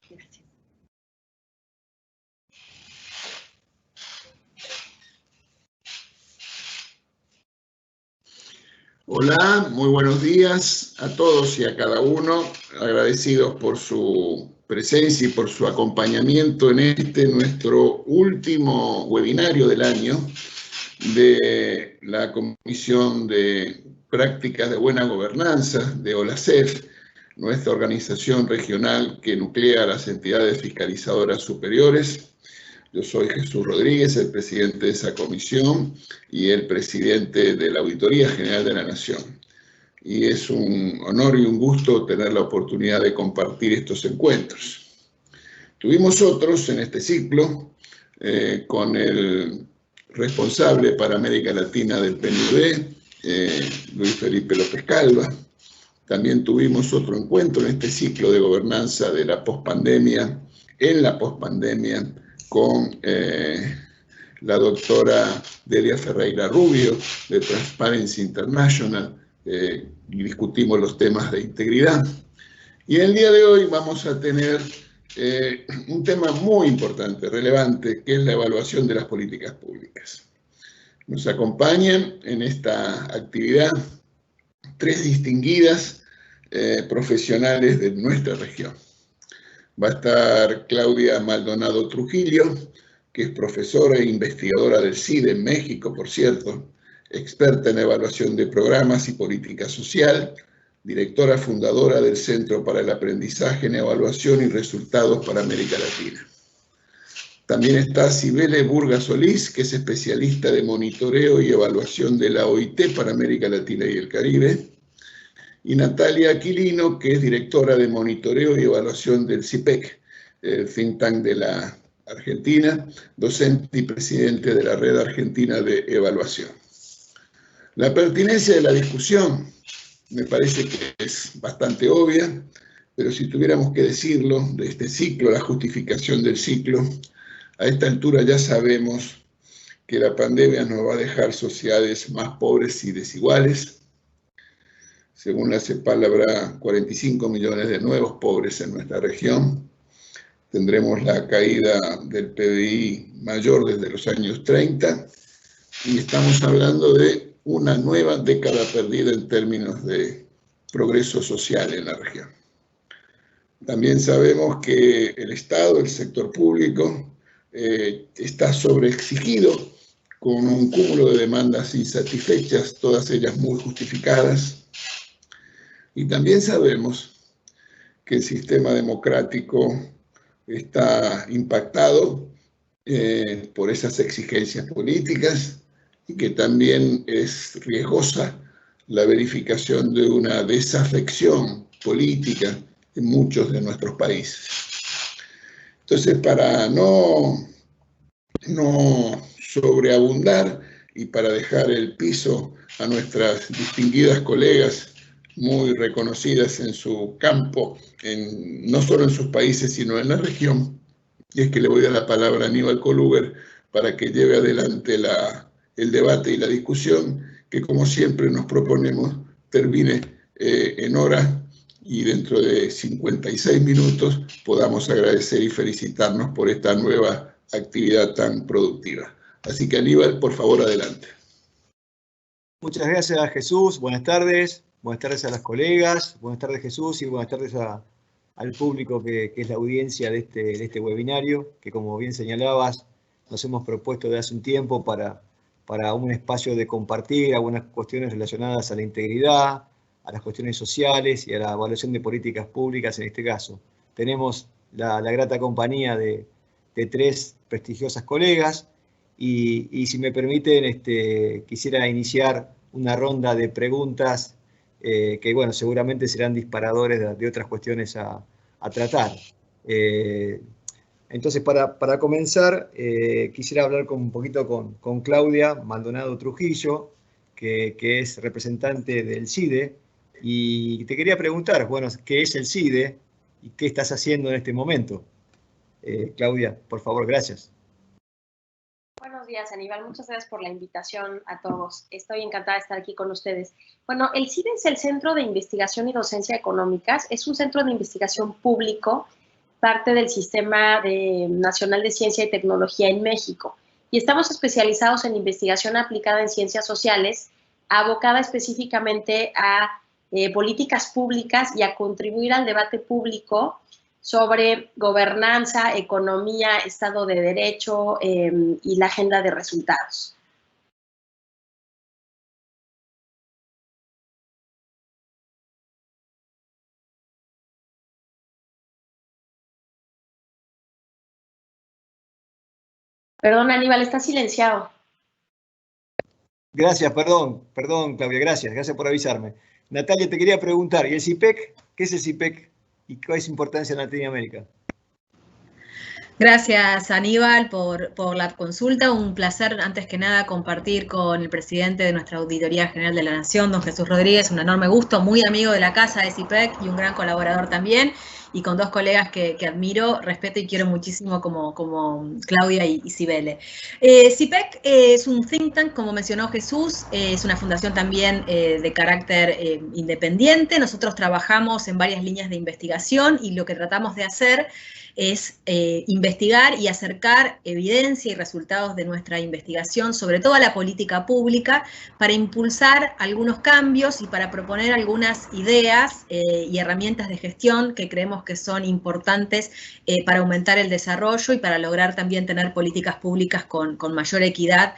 Gracias. Hola, muy buenos días a todos y a cada uno. Agradecidos por su presencia y por su acompañamiento en este nuestro último webinario del año de la Comisión de Prácticas de Buena Gobernanza de OLACEF, nuestra organización regional que nuclea a las entidades fiscalizadoras superiores. Yo soy Jesús Rodríguez, el presidente de esa comisión y el presidente de la Auditoría General de la Nación. Y es un honor y un gusto tener la oportunidad de compartir estos encuentros. Tuvimos otros en este ciclo con el responsable para América Latina del PNUD, Luis Felipe López Calva. También tuvimos otro encuentro en este ciclo de gobernanza de la pospandemia, en la pospandemia, con la doctora Delia Ferreira Rubio de Transparency International, y discutimos los temas de integridad. Y en el día de hoy vamos a tener un tema muy importante, relevante, que es la evaluación de las políticas públicas. Nos acompañan en esta actividad tres distinguidas profesionales de nuestra región. Va a estar Claudia Maldonado Trujillo, que es profesora e investigadora del CIDE en México, por cierto, experta en evaluación de programas y política social, directora fundadora del Centro para el Aprendizaje en Evaluación y Resultados para América Latina. También está Cibele Burga Solís, que es especialista de monitoreo y evaluación de la OIT para América Latina y el Caribe. Y Natalia Aquilino, que es directora de monitoreo y evaluación del CIPEC, el think tank de la Argentina, docente y presidente de la Red Argentina de Evaluación. La pertinencia de la discusión me parece que es bastante obvia, pero si tuviéramos que decirlo, de este ciclo, la justificación del ciclo, a esta altura ya sabemos que la pandemia nos va a dejar sociedades más pobres y desiguales. Según la CEPAL, habrá 45 millones de nuevos pobres en nuestra región. Tendremos la caída del PBI mayor desde los años 30 y estamos hablando de una nueva década perdida en términos de progreso social en la región. También sabemos que el Estado, el sector público, está sobreexigido con un cúmulo de demandas insatisfechas, todas ellas muy justificadas. Y también sabemos que el sistema democrático está impactado por esas exigencias políticas y que también es riesgosa la verificación de una desafección política en muchos de nuestros países. Entonces, para no sobreabundar y para dejar el piso a nuestras distinguidas colegas muy reconocidas en su campo, no solo en sus países, sino en la región. Y es que le voy a dar la palabra a Aníbal Coluber para que lleve adelante el debate y la discusión, que como siempre nos proponemos termine en hora y dentro de 56 minutos podamos agradecer y felicitarnos por esta nueva actividad tan productiva. Así que Aníbal, por favor, adelante. Muchas gracias, Jesús. Buenas tardes. Buenas tardes a las colegas. Buenas tardes, Jesús, y buenas tardes al público que es la audiencia de este webinario, que como bien señalabas, nos hemos propuesto de hace un tiempo para un espacio de compartir algunas cuestiones relacionadas a la integridad, a las cuestiones sociales y a la evaluación de políticas públicas en este caso. Tenemos la grata compañía de tres prestigiosas colegas y si me permiten, quisiera iniciar una ronda de preguntas que, bueno, seguramente serán disparadores de otras cuestiones a tratar. Entonces, para comenzar, quisiera hablar un poquito con Claudia Maldonado Trujillo, que es representante del CIDE, y te quería preguntar, bueno, ¿qué es el CIDE y qué estás haciendo en este momento? Claudia, por favor, gracias. Buenos días, Aníbal. Muchas gracias por la invitación a todos. Estoy encantada de estar aquí con ustedes. Bueno, el CIDE es el Centro de Investigación y Docencia Económicas. Es un centro de investigación público parte del Sistema Nacional de Ciencia y Tecnología en México. Y estamos especializados en investigación aplicada en ciencias sociales, abocada específicamente a políticas públicas y a contribuir al debate público sobre gobernanza, economía, Estado de Derecho y la agenda de resultados. Perdón, Aníbal, está silenciado. Gracias, perdón, Claudia, gracias por avisarme. Natalia, te quería preguntar, ¿y el CIPEC? ¿Qué es el CIPEC y cuál es su importancia en Latinoamérica? Gracias, Aníbal, por la consulta. Un placer, antes que nada, compartir con el presidente de nuestra Auditoría General de la Nación, don Jesús Rodríguez, un enorme gusto, muy amigo de la casa de CIPEC y un gran colaborador también, y con dos colegas que admiro, respeto y quiero muchísimo como Claudia y Cibele. CIPEC es un think tank, como mencionó Jesús, es una fundación también de carácter independiente. Nosotros trabajamos en varias líneas de investigación y lo que tratamos de hacer es investigar y acercar evidencia y resultados de nuestra investigación sobre toda la política pública para impulsar algunos cambios y para proponer algunas ideas y herramientas de gestión que creemos que son importantes para aumentar el desarrollo y para lograr también tener políticas públicas con mayor equidad,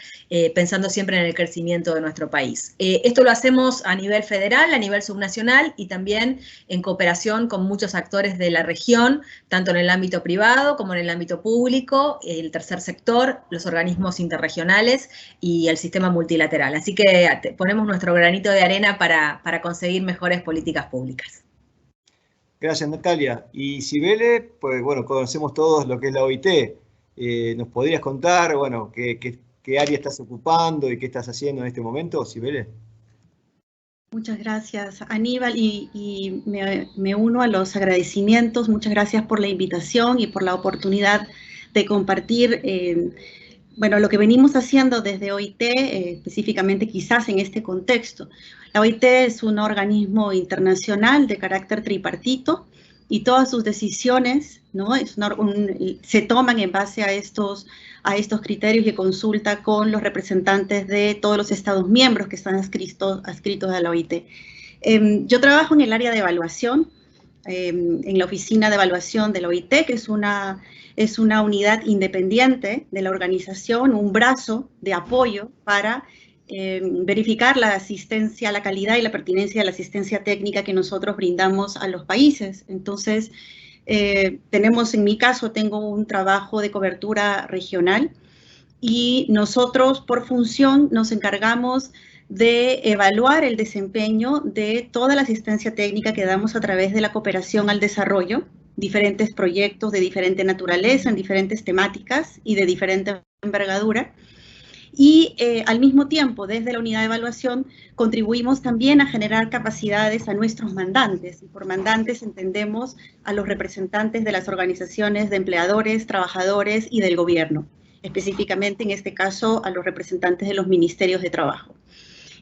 pensando siempre en el crecimiento de nuestro país. Esto lo hacemos a nivel federal, a nivel subnacional y también en cooperación con muchos actores de la región, tanto en el ámbito privado como en el ámbito público, el tercer sector, los organismos interregionales y el sistema multilateral. Así que ponemos nuestro granito de arena para conseguir mejores políticas públicas. Gracias, Natalia. Y Cibele, pues bueno, conocemos todos lo que es la OIT. ¿Nos podrías contar, bueno, qué área estás ocupando y qué estás haciendo en este momento, Cibele? Muchas gracias, Aníbal, y me uno a los agradecimientos. Muchas gracias por la invitación y por la oportunidad de compartir bueno, lo que venimos haciendo desde OIT, específicamente quizás en este contexto. La OIT es un organismo internacional de carácter tripartito y todas sus decisiones, ¿no?, se toman en base a estos criterios de consulta con los representantes de todos los Estados miembros que están adscritos a la OIT. Yo trabajo en el área de evaluación, en la oficina de evaluación de la OIT, que es una unidad independiente de la organización, un brazo de apoyo para verificar la asistencia, la calidad y la pertinencia de la asistencia técnica que nosotros brindamos a los países. Entonces, en mi caso, tengo un trabajo de cobertura regional y nosotros por función nos encargamos de evaluar el desempeño de toda la asistencia técnica que damos a través de la cooperación al desarrollo, diferentes proyectos de diferente naturaleza, en diferentes temáticas y de diferente envergadura. Y al mismo tiempo, desde la unidad de evaluación, contribuimos también a generar capacidades a nuestros mandantes. Y por mandantes entendemos a los representantes de las organizaciones de empleadores, trabajadores y del gobierno. Específicamente, en este caso, a los representantes de los ministerios de trabajo.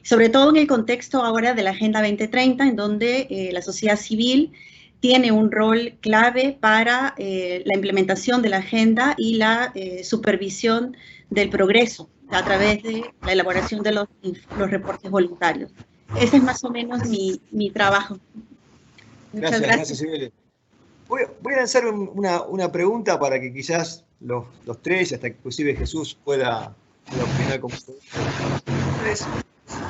Sobre todo en el contexto ahora de la Agenda 2030, en donde la sociedad civil tiene un rol clave para la implementación de la agenda y la supervisión del progreso a través de la elaboración de los reportes voluntarios. Ese es más o menos mi trabajo. Muchas gracias. Cibele. Voy a lanzar una pregunta para que quizás los tres, hasta inclusive Jesús, pueda opinar con ustedes.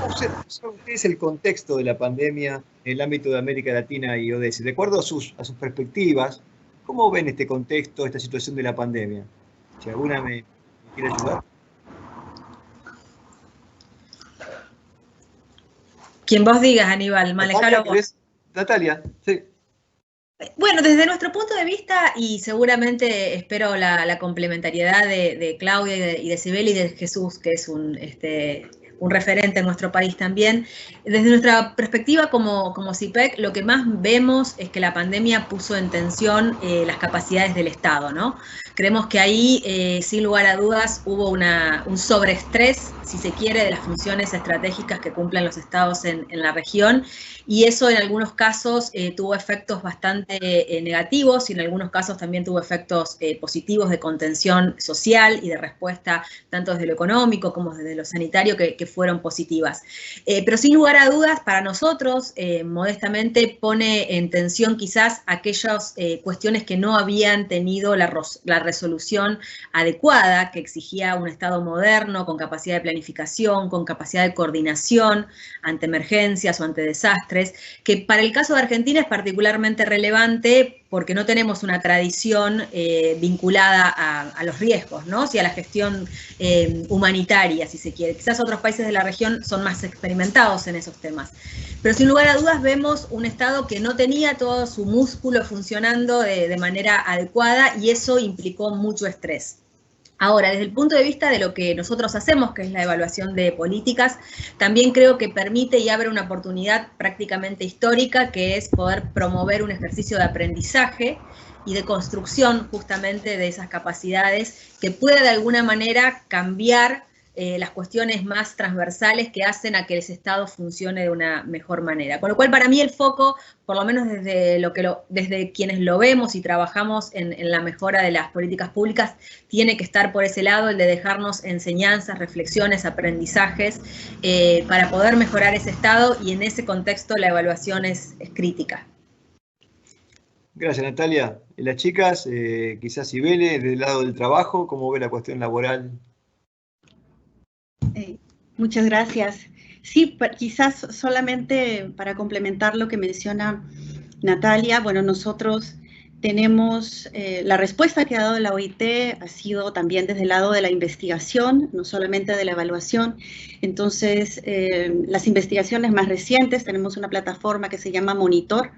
¿Cómo es el contexto de la pandemia en el ámbito de América Latina y ODS? De acuerdo a sus perspectivas, ¿cómo ven este contexto, esta situación de la pandemia? Si alguna me quiere ayudar. Quien vos digas, Aníbal, manejalo vos. Natalia, sí. Bueno, desde nuestro punto de vista, y seguramente espero la complementariedad de Claudia y de Cibele y de Jesús, que es un un referente en nuestro país también. Desde nuestra perspectiva como CIPEC, lo que más vemos es que la pandemia puso en tensión las capacidades del Estado, ¿no? Creemos que ahí, sin lugar a dudas, hubo un sobreestrés, si se quiere, de las funciones estratégicas que cumplen los estados en la región, y eso en algunos casos tuvo efectos bastante negativos, y en algunos casos también tuvo efectos positivos de contención social y de respuesta tanto desde lo económico como desde lo sanitario que fueron positivas. Pero sin lugar a dudas, para nosotros, modestamente, pone en tensión quizás aquellas cuestiones que no habían tenido la resolución adecuada, que exigía un Estado moderno, con capacidad de planificación, con capacidad de coordinación ante emergencias o ante desastres, que para el caso de Argentina es particularmente relevante porque no tenemos una tradición vinculada a los riesgos, ¿no? Sí, a la gestión humanitaria, si se quiere. Quizás otros países de la región son más experimentados en esos temas. Pero sin lugar a dudas vemos un Estado que no tenía todo su músculo funcionando de manera adecuada, y eso implicó mucho estrés. Ahora, desde el punto de vista de lo que nosotros hacemos, que es la evaluación de políticas, también creo que permite y abre una oportunidad prácticamente histórica, que es poder promover un ejercicio de aprendizaje y de construcción justamente de esas capacidades que puede de alguna manera cambiar las cuestiones más transversales que hacen a que el Estado funcione de una mejor manera. Con lo cual, para mí el foco, por lo menos desde quienes lo vemos y trabajamos en la mejora de las políticas públicas, tiene que estar por ese lado, el de dejarnos enseñanzas, reflexiones, aprendizajes, para poder mejorar ese Estado, y en ese contexto la evaluación es crítica. Gracias, Natalia. Las chicas, quizás Ibele, del lado del trabajo, ¿cómo ve la cuestión laboral? Muchas gracias. Sí, quizás solamente para complementar lo que menciona Natalia, bueno, nosotros tenemos, la respuesta que ha dado la OIT ha sido también desde el lado de la investigación, no solamente de la evaluación. Entonces, las investigaciones más recientes, tenemos una plataforma que se llama Monitor.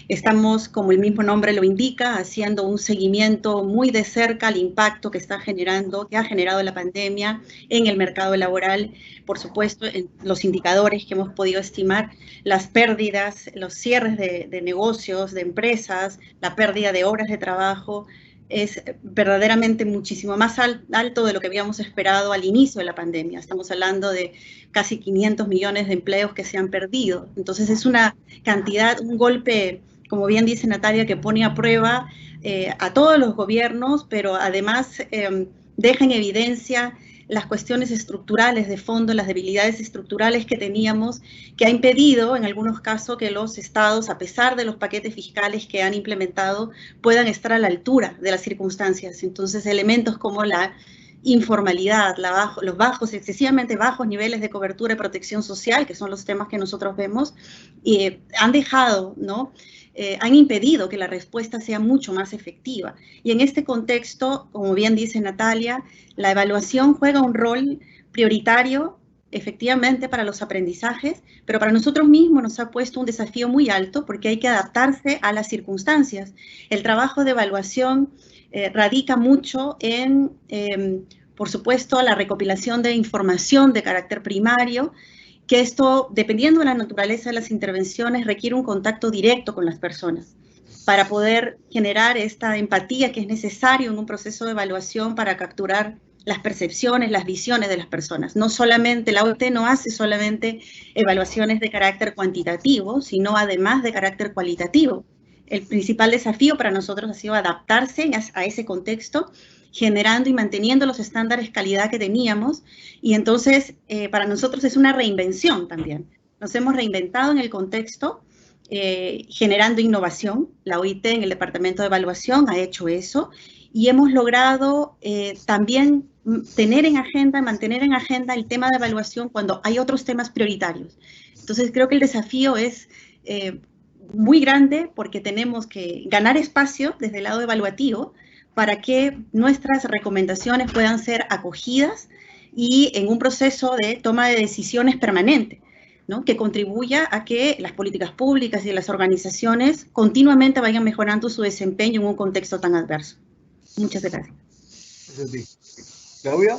Estamos, como el mismo nombre lo indica, haciendo un seguimiento muy de cerca al impacto que ha generado la pandemia en el mercado laboral. Por supuesto, en los indicadores que hemos podido estimar, las pérdidas, los cierres de negocios, de empresas, la pérdida de horas de trabajo, es verdaderamente muchísimo más alto de lo que habíamos esperado al inicio de la pandemia. Estamos hablando de casi 500 millones de empleos que se han perdido. Entonces es una cantidad, un golpe, como bien dice Natalia, que pone a prueba a todos los gobiernos, pero además deja en evidencia las cuestiones estructurales de fondo, las debilidades estructurales que teníamos, que ha impedido en algunos casos que los estados, a pesar de los paquetes fiscales que han implementado, puedan estar a la altura de las circunstancias. Entonces, elementos como la informalidad, los excesivamente bajos niveles de cobertura y protección social, que son los temas que nosotros vemos, han dejado, ¿no?, han impedido que la respuesta sea mucho más efectiva. Y en este contexto, como bien dice Natalia, la evaluación juega un rol prioritario, efectivamente, para los aprendizajes, pero para nosotros mismos nos ha puesto un desafío muy alto porque hay que adaptarse a las circunstancias. El trabajo de evaluación radica mucho en, por supuesto, la recopilación de información de carácter primario, que esto, dependiendo de la naturaleza de las intervenciones, requiere un contacto directo con las personas para poder generar esta empatía que es necesario en un proceso de evaluación para capturar las percepciones, las visiones de las personas. No solamente, la OIT no hace solamente evaluaciones de carácter cuantitativo, sino además de carácter cualitativo. El principal desafío para nosotros ha sido adaptarse a ese contexto, generando y manteniendo los estándares de calidad que teníamos, y entonces para nosotros es una reinvención también. Nos hemos reinventado en el contexto, generando innovación. La OIT en el Departamento de Evaluación ha hecho eso, y hemos logrado también mantener en agenda el tema de evaluación cuando hay otros temas prioritarios. Entonces creo que el desafío es muy grande porque tenemos que ganar espacio desde el lado evaluativo para que nuestras recomendaciones puedan ser acogidas y en un proceso de toma de decisiones permanente, ¿no?, que contribuya a que las políticas públicas y las organizaciones continuamente vayan mejorando su desempeño en un contexto tan adverso. Muchas gracias. Gracias a ti. ¿Claudia?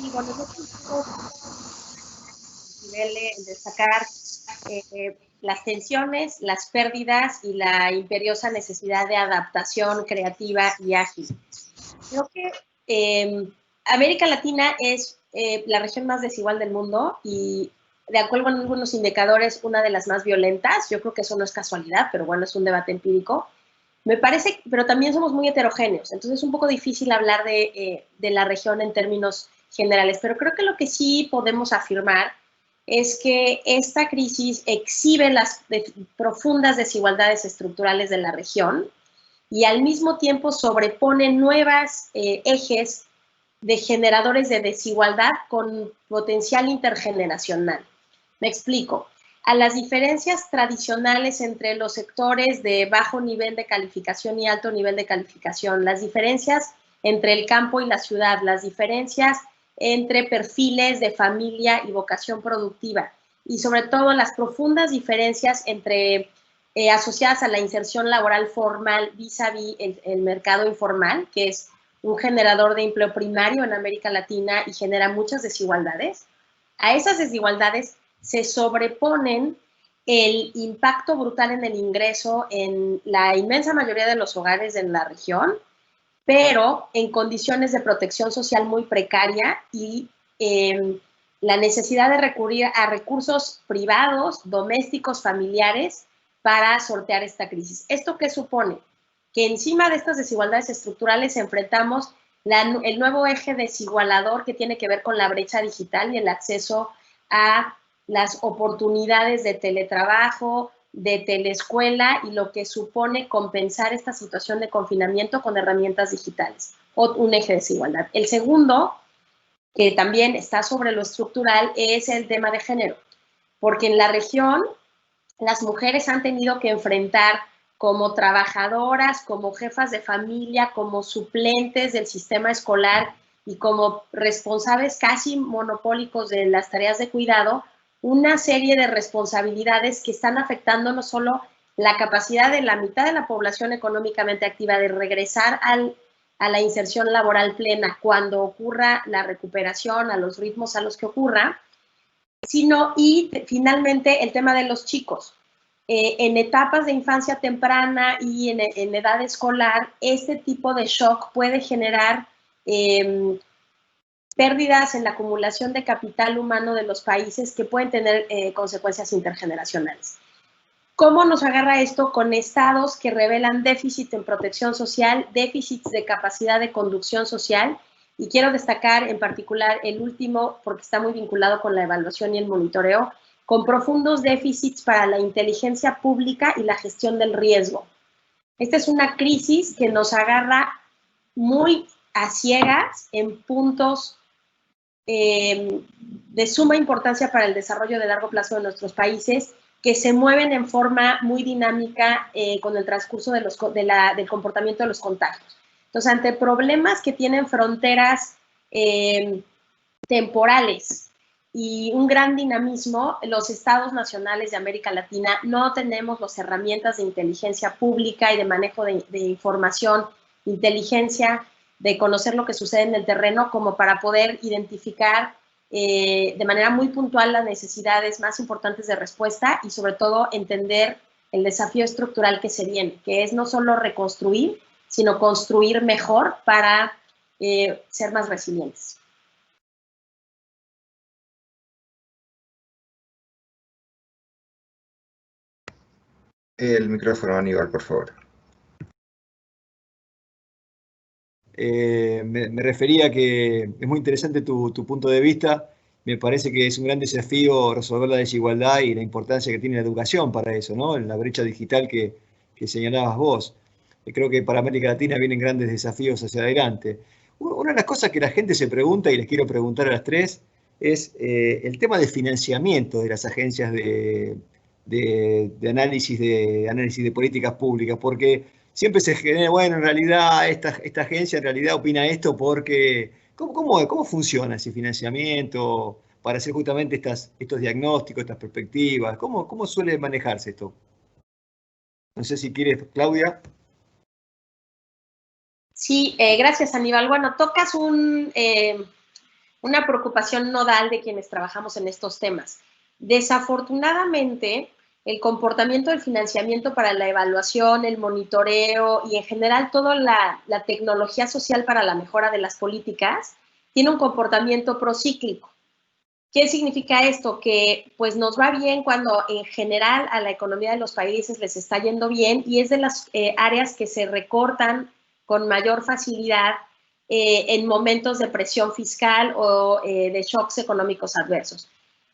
Y bueno, yo quiero destacar las tensiones, las pérdidas y la imperiosa necesidad de adaptación creativa y ágil. Creo que América Latina es la región más desigual del mundo y de acuerdo a algunos indicadores, una de las más violentas. Yo creo que eso no es casualidad, pero bueno, es un debate empírico. Me parece, pero también somos muy heterogéneos, entonces es un poco difícil hablar de la región en términos generales, pero creo que lo que sí podemos afirmar es que esta crisis exhibe las profundas desigualdades estructurales de la región y al mismo tiempo sobrepone nuevos ejes de generadores de desigualdad con potencial intergeneracional. Me explico. A las diferencias tradicionales entre los sectores de bajo nivel de calificación y alto nivel de calificación, las diferencias entre el campo y la ciudad, las diferencias entre perfiles de familia y vocación productiva y sobre todo las profundas diferencias entre asociadas a la inserción laboral formal vis-a-vis el mercado informal, que es un generador de empleo primario en América Latina y genera muchas desigualdades. A esas desigualdades se sobreponen el impacto brutal en el ingreso en la inmensa mayoría de los hogares en la región, pero en condiciones de protección social muy precaria y la necesidad de recurrir a recursos privados, domésticos, familiares, para sortear esta crisis. ¿Esto qué supone? Que encima de estas desigualdades estructurales enfrentamos el nuevo eje desigualador que tiene que ver con la brecha digital y el acceso a las oportunidades de teletrabajo, de teleescuela y lo que supone compensar esta situación de confinamiento con herramientas digitales, o un eje de desigualdad. El segundo, que también está sobre lo estructural, es el tema de género, porque en la región las mujeres han tenido que enfrentar como trabajadoras, como jefas de familia, como suplentes del sistema escolar y como responsables casi monopólicos de las tareas de cuidado, una serie de responsabilidades que están afectando no solo la capacidad de la mitad de la población económicamente activa de regresar a la inserción laboral plena cuando ocurra la recuperación a los ritmos a los que ocurra, sino y finalmente el tema de los chicos. En etapas de infancia temprana y en edad escolar, este tipo de shock puede generar pérdidas en la acumulación de capital humano de los países que pueden tener consecuencias intergeneracionales. ¿Cómo nos agarra esto? Con estados que revelan déficit en protección social, déficits de capacidad de conducción social, y quiero destacar en particular el último porque está muy vinculado con la evaluación y el monitoreo, con profundos déficits para la inteligencia pública y la gestión del riesgo. Esta es una crisis que nos agarra muy a ciegas en puntos de suma importancia para el desarrollo de largo plazo de nuestros países, que se mueven en forma muy dinámica con el transcurso del comportamiento de los contagios. Entonces, ante problemas que tienen fronteras temporales y un gran dinamismo, los estados nacionales de América Latina no tenemos las herramientas de inteligencia pública y de manejo de información, inteligencia, de conocer lo que sucede en el terreno como para poder identificar de manera muy puntual las necesidades más importantes de respuesta y sobre todo entender el desafío estructural que se viene, que es no solo reconstruir, sino construir mejor para ser más resilientes. El micrófono, Aníbal, por favor. Me refería a que es muy interesante tu punto de vista. Me parece que es un gran desafío resolver la desigualdad y la importancia que tiene la educación para eso, ¿no? En la brecha digital que señalabas vos. Creo que para América Latina vienen grandes desafíos hacia adelante. Una de las cosas que la gente se pregunta, y les quiero preguntar a las tres, es el tema de financiamiento de las agencias de análisis de políticas públicas, porque siempre se genera, bueno, en realidad esta agencia en realidad opina esto porque, ¿cómo funciona ese financiamiento para hacer justamente estos diagnósticos, estas perspectivas? ¿Cómo suele manejarse esto? No sé si quieres, Claudia. Sí, gracias, Aníbal. Bueno, tocas un una preocupación nodal de quienes trabajamos en estos temas. Desafortunadamente, el comportamiento del financiamiento para la evaluación, el monitoreo y en general toda la tecnología social para la mejora de las políticas tiene un comportamiento procíclico. ¿Qué significa esto? Que pues nos va bien cuando en general a la economía de los países les está yendo bien y es de las áreas que se recortan con mayor facilidad en momentos de presión fiscal o de shocks económicos adversos.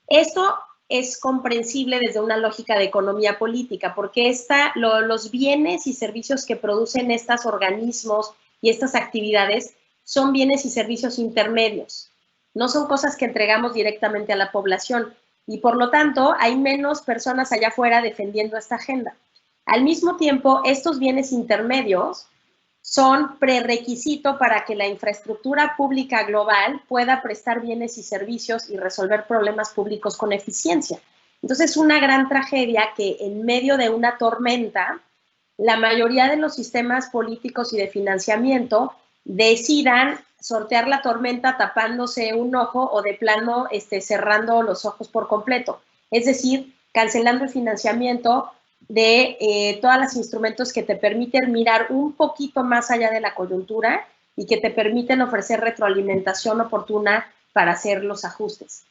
Esto es comprensible desde una lógica de economía política, porque los bienes y servicios que producen estos organismos y estas actividades son bienes y servicios intermedios. No son cosas que entregamos directamente a la población y por lo tanto hay menos personas allá afuera defendiendo esta agenda. Al mismo tiempo, estos bienes intermedios son prerequisito para que la infraestructura pública global pueda prestar bienes y servicios y resolver problemas públicos con eficiencia. Entonces, es una gran tragedia que en medio de una tormenta, la mayoría de los sistemas políticos y de financiamiento decidan sortear la tormenta tapándose un ojo o de plano cerrando los ojos por completo. Es decir, cancelando el financiamiento de todos los instrumentos que te permiten mirar un poquito más allá de la coyuntura y que te permiten ofrecer retroalimentación oportuna para hacer los ajustes.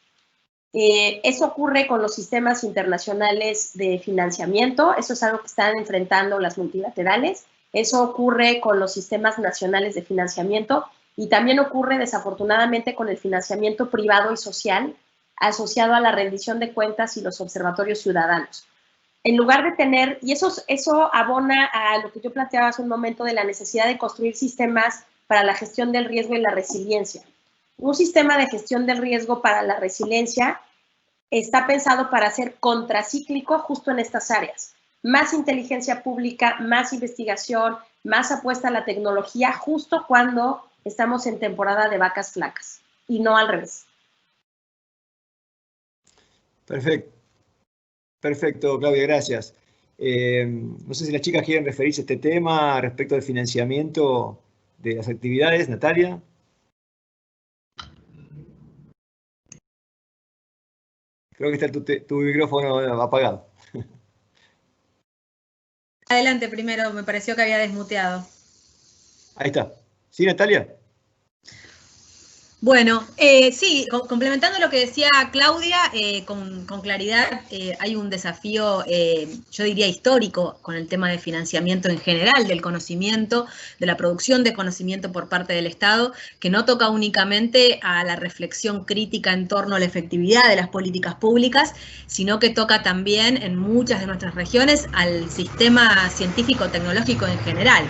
Eso ocurre con los sistemas internacionales de financiamiento, eso es algo que están enfrentando las multilaterales, eso ocurre con los sistemas nacionales de financiamiento y también ocurre desafortunadamente con el financiamiento privado y social asociado a la rendición de cuentas y los observatorios ciudadanos. En lugar de tener, y eso abona a lo que yo planteaba hace un momento de la necesidad de construir sistemas para la gestión del riesgo y la resiliencia. Un sistema de gestión del riesgo para la resiliencia está pensado para ser contracíclico justo en estas áreas. Más inteligencia pública, más investigación, más apuesta a la tecnología justo cuando estamos en temporada de vacas flacas y no al revés. Perfecto, Claudia, gracias. No sé si las chicas quieren referirse a este tema respecto al financiamiento de las actividades. Natalia. Creo que está tu micrófono apagado. Adelante primero, me pareció que había desmuteado. Ahí está. ¿Sí, Natalia? Bueno, sí, complementando lo que decía Claudia, con claridad hay un desafío, yo diría histórico, con el tema de financiamiento en general, del conocimiento, de la producción de conocimiento por parte del Estado, que no toca únicamente a la reflexión crítica en torno a la efectividad de las políticas públicas, sino que toca también en muchas de nuestras regiones al sistema científico-tecnológico en general.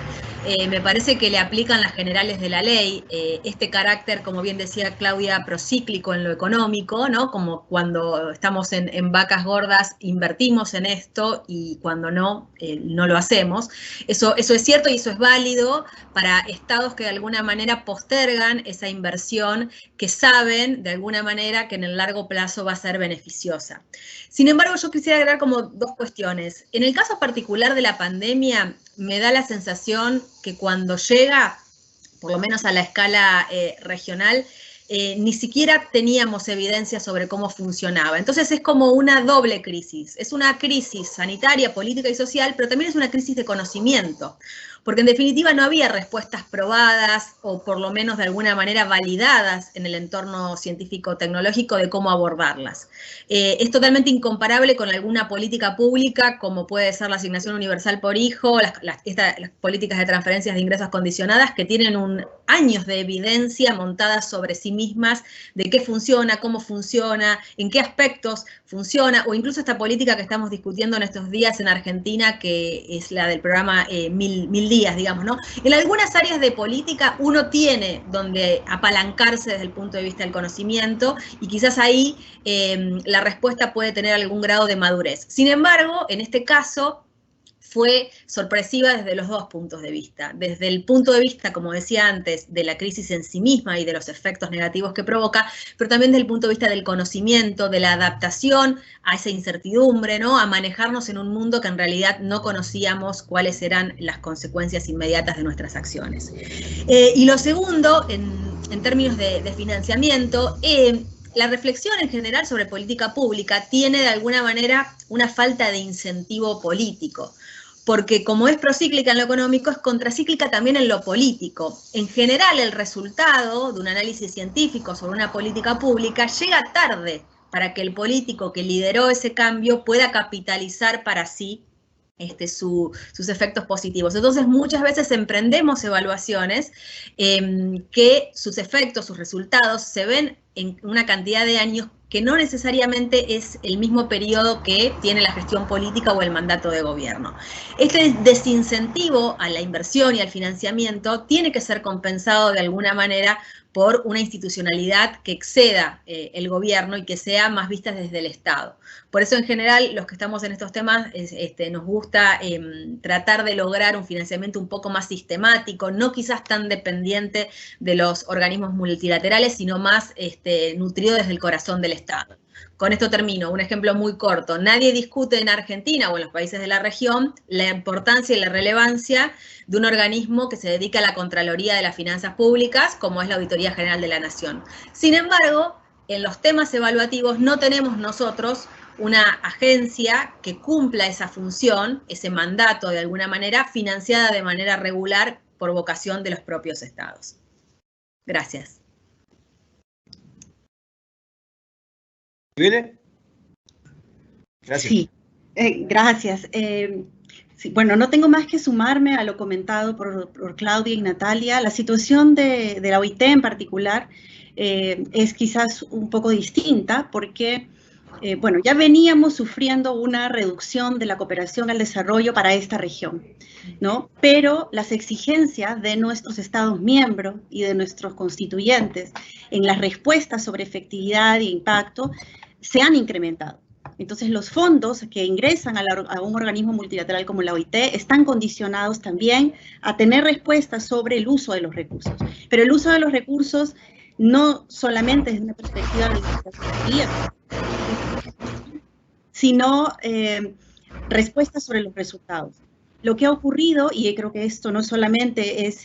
Me parece que le aplican las generales de la ley, este carácter, como bien decía Claudia, procíclico en lo económico, ¿no? Como cuando estamos en vacas gordas, invertimos en esto y cuando no, no lo hacemos. Eso es cierto y eso es válido para estados que de alguna manera postergan esa inversión, que saben de alguna manera que en el largo plazo va a ser beneficiosa. Sin embargo, yo quisiera agregar como dos cuestiones. En el caso particular de la pandemia, me da la sensación que cuando llega, por lo menos a la escala regional, ni siquiera teníamos evidencia sobre cómo funcionaba. Entonces es como una doble crisis. Es una crisis sanitaria, política y social, pero también es una crisis de conocimiento. Porque en definitiva no había respuestas probadas o por lo menos de alguna manera validadas en el entorno científico-tecnológico de cómo abordarlas. Es totalmente incomparable con alguna política pública como puede ser la asignación universal por hijo, las políticas de transferencias de ingresos condicionadas que tienen años de evidencia montadas sobre sí mismas de qué funciona, cómo funciona, en qué aspectos funciona, o incluso esta política que estamos discutiendo en estos días en Argentina, que es la del programa Mil días, digamos, ¿no? En algunas áreas de política uno tiene donde apalancarse desde el punto de vista del conocimiento y quizás ahí la respuesta puede tener algún grado de madurez. Sin embargo, en este caso fue sorpresiva desde los dos puntos de vista. Desde el punto de vista, como decía antes, de la crisis en sí misma y de los efectos negativos que provoca, pero también desde el punto de vista del conocimiento, de la adaptación a esa incertidumbre, ¿no? A manejarnos en un mundo que en realidad no conocíamos cuáles eran las consecuencias inmediatas de nuestras acciones. Y lo segundo, en términos de financiamiento, la reflexión en general sobre política pública tiene de alguna manera una falta de incentivo político, porque como es procíclica en lo económico, es contracíclica también en lo político. En general, el resultado de un análisis científico sobre una política pública llega tarde para que el político que lideró ese cambio pueda capitalizar para sí sus efectos positivos. Entonces, muchas veces emprendemos evaluaciones que sus efectos, sus resultados, se ven en una cantidad de años que no necesariamente es el mismo periodo que tiene la gestión política o el mandato de gobierno. Este desincentivo a la inversión y al financiamiento tiene que ser compensado de alguna manera por una institucionalidad que exceda el gobierno y que sea más vista desde el Estado. Por eso, en general, los que estamos en estos temas, nos gusta tratar de lograr un financiamiento un poco más sistemático, no quizás tan dependiente de los organismos multilaterales, sino más nutrido desde el corazón del Estado. Con esto termino, un ejemplo muy corto. Nadie discute en Argentina o en los países de la región la importancia y la relevancia de un organismo que se dedica a la Contraloría de las Finanzas Públicas, como es la Auditoría General de la Nación. Sin embargo, en los temas evaluativos no tenemos nosotros una agencia que cumpla esa función, ese mandato de alguna manera, financiada de manera regular por vocación de los propios estados. Gracias. ¿Viene? Gracias. Sí, gracias. Sí, bueno, no tengo más que sumarme a lo comentado por Claudia y Natalia. La situación de la OIT en particular es quizás un poco distinta porque, bueno, ya veníamos sufriendo una reducción de la cooperación al desarrollo para esta región, ¿no? Pero las exigencias de nuestros Estados miembros y de nuestros constituyentes en las respuestas sobre efectividad e impacto se han incrementado. Entonces, los fondos que ingresan a un organismo multilateral como la OIT están condicionados también a tener respuestas sobre el uso de los recursos. Pero el uso de los recursos no solamente desde una perspectiva de administración, sino respuestas sobre los resultados. Lo que ha ocurrido, y creo que esto no solamente es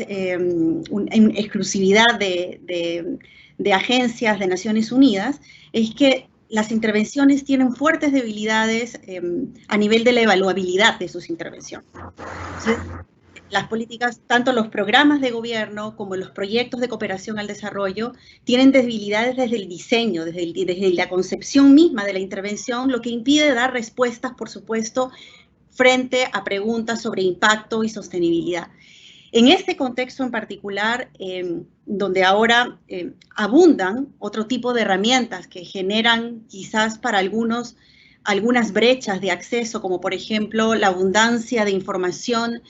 una exclusividad de agencias de Naciones Unidas, es que las intervenciones tienen fuertes debilidades a nivel de la evaluabilidad de sus intervenciones. Entonces, las políticas, tanto los programas de gobierno como los proyectos de cooperación al desarrollo, tienen debilidades desde el diseño, desde la concepción misma de la intervención, lo que impide dar respuestas, por supuesto, frente a preguntas sobre impacto y sostenibilidad. En este contexto en particular, donde ahora abundan otro tipo de herramientas que generan quizás para algunas brechas de acceso, como por ejemplo la abundancia de información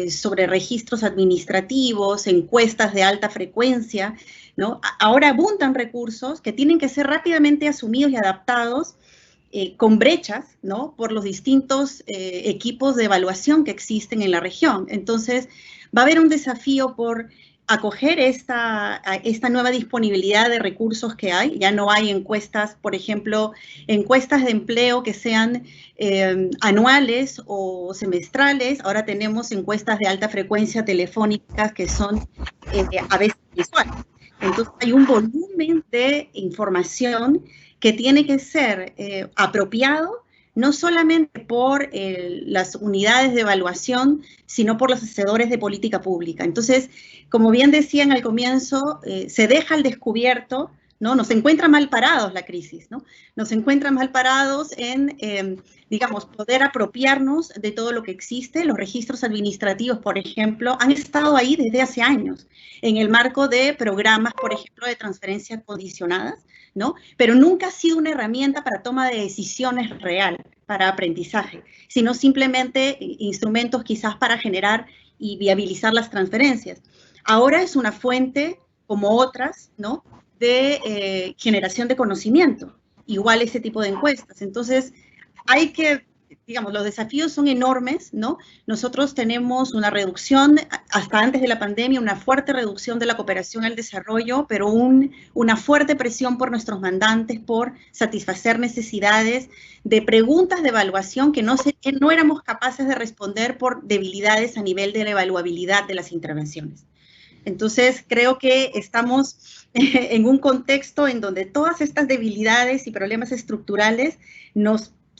sobre registros administrativos, encuestas de alta frecuencia, ¿no? Ahora abundan recursos que tienen que ser rápidamente asumidos y adaptados con brechas, ¿no? Por los distintos equipos de evaluación que existen en la región. Entonces, va a haber un desafío por acoger esta nueva disponibilidad de recursos que hay. Ya no hay encuestas, por ejemplo, encuestas de empleo que sean anuales o semestrales. Ahora tenemos encuestas de alta frecuencia telefónicas que son a veces visuales. Entonces, hay un volumen de información que tiene que ser apropiado, no solamente por las unidades de evaluación, sino por los hacedores de política pública. Entonces, como bien decían al comienzo, se deja al descubierto, ¿no? Nos encuentra mal parados la crisis, ¿no? Nos encuentra mal parados en, digamos, poder apropiarnos de todo lo que existe. Los registros administrativos, por ejemplo, han estado ahí desde hace años, en el marco de programas, por ejemplo, de transferencias condicionadas, ¿no? Pero nunca ha sido una herramienta para toma de decisiones real, para aprendizaje, sino simplemente instrumentos quizás para generar y viabilizar las transferencias. Ahora es una fuente, como otras, ¿no?, de generación de conocimiento, igual ese tipo de encuestas. Entonces, hay que, digamos, los desafíos son enormes, ¿no? Nosotros tenemos una reducción, hasta antes de la pandemia, una fuerte reducción de la cooperación al desarrollo, pero una fuerte presión por nuestros mandantes por satisfacer necesidades de preguntas de evaluación que no éramos capaces de responder por debilidades a nivel de la evaluabilidad de las intervenciones. Entonces, creo que estamos en un contexto en donde todas estas debilidades y problemas estructurales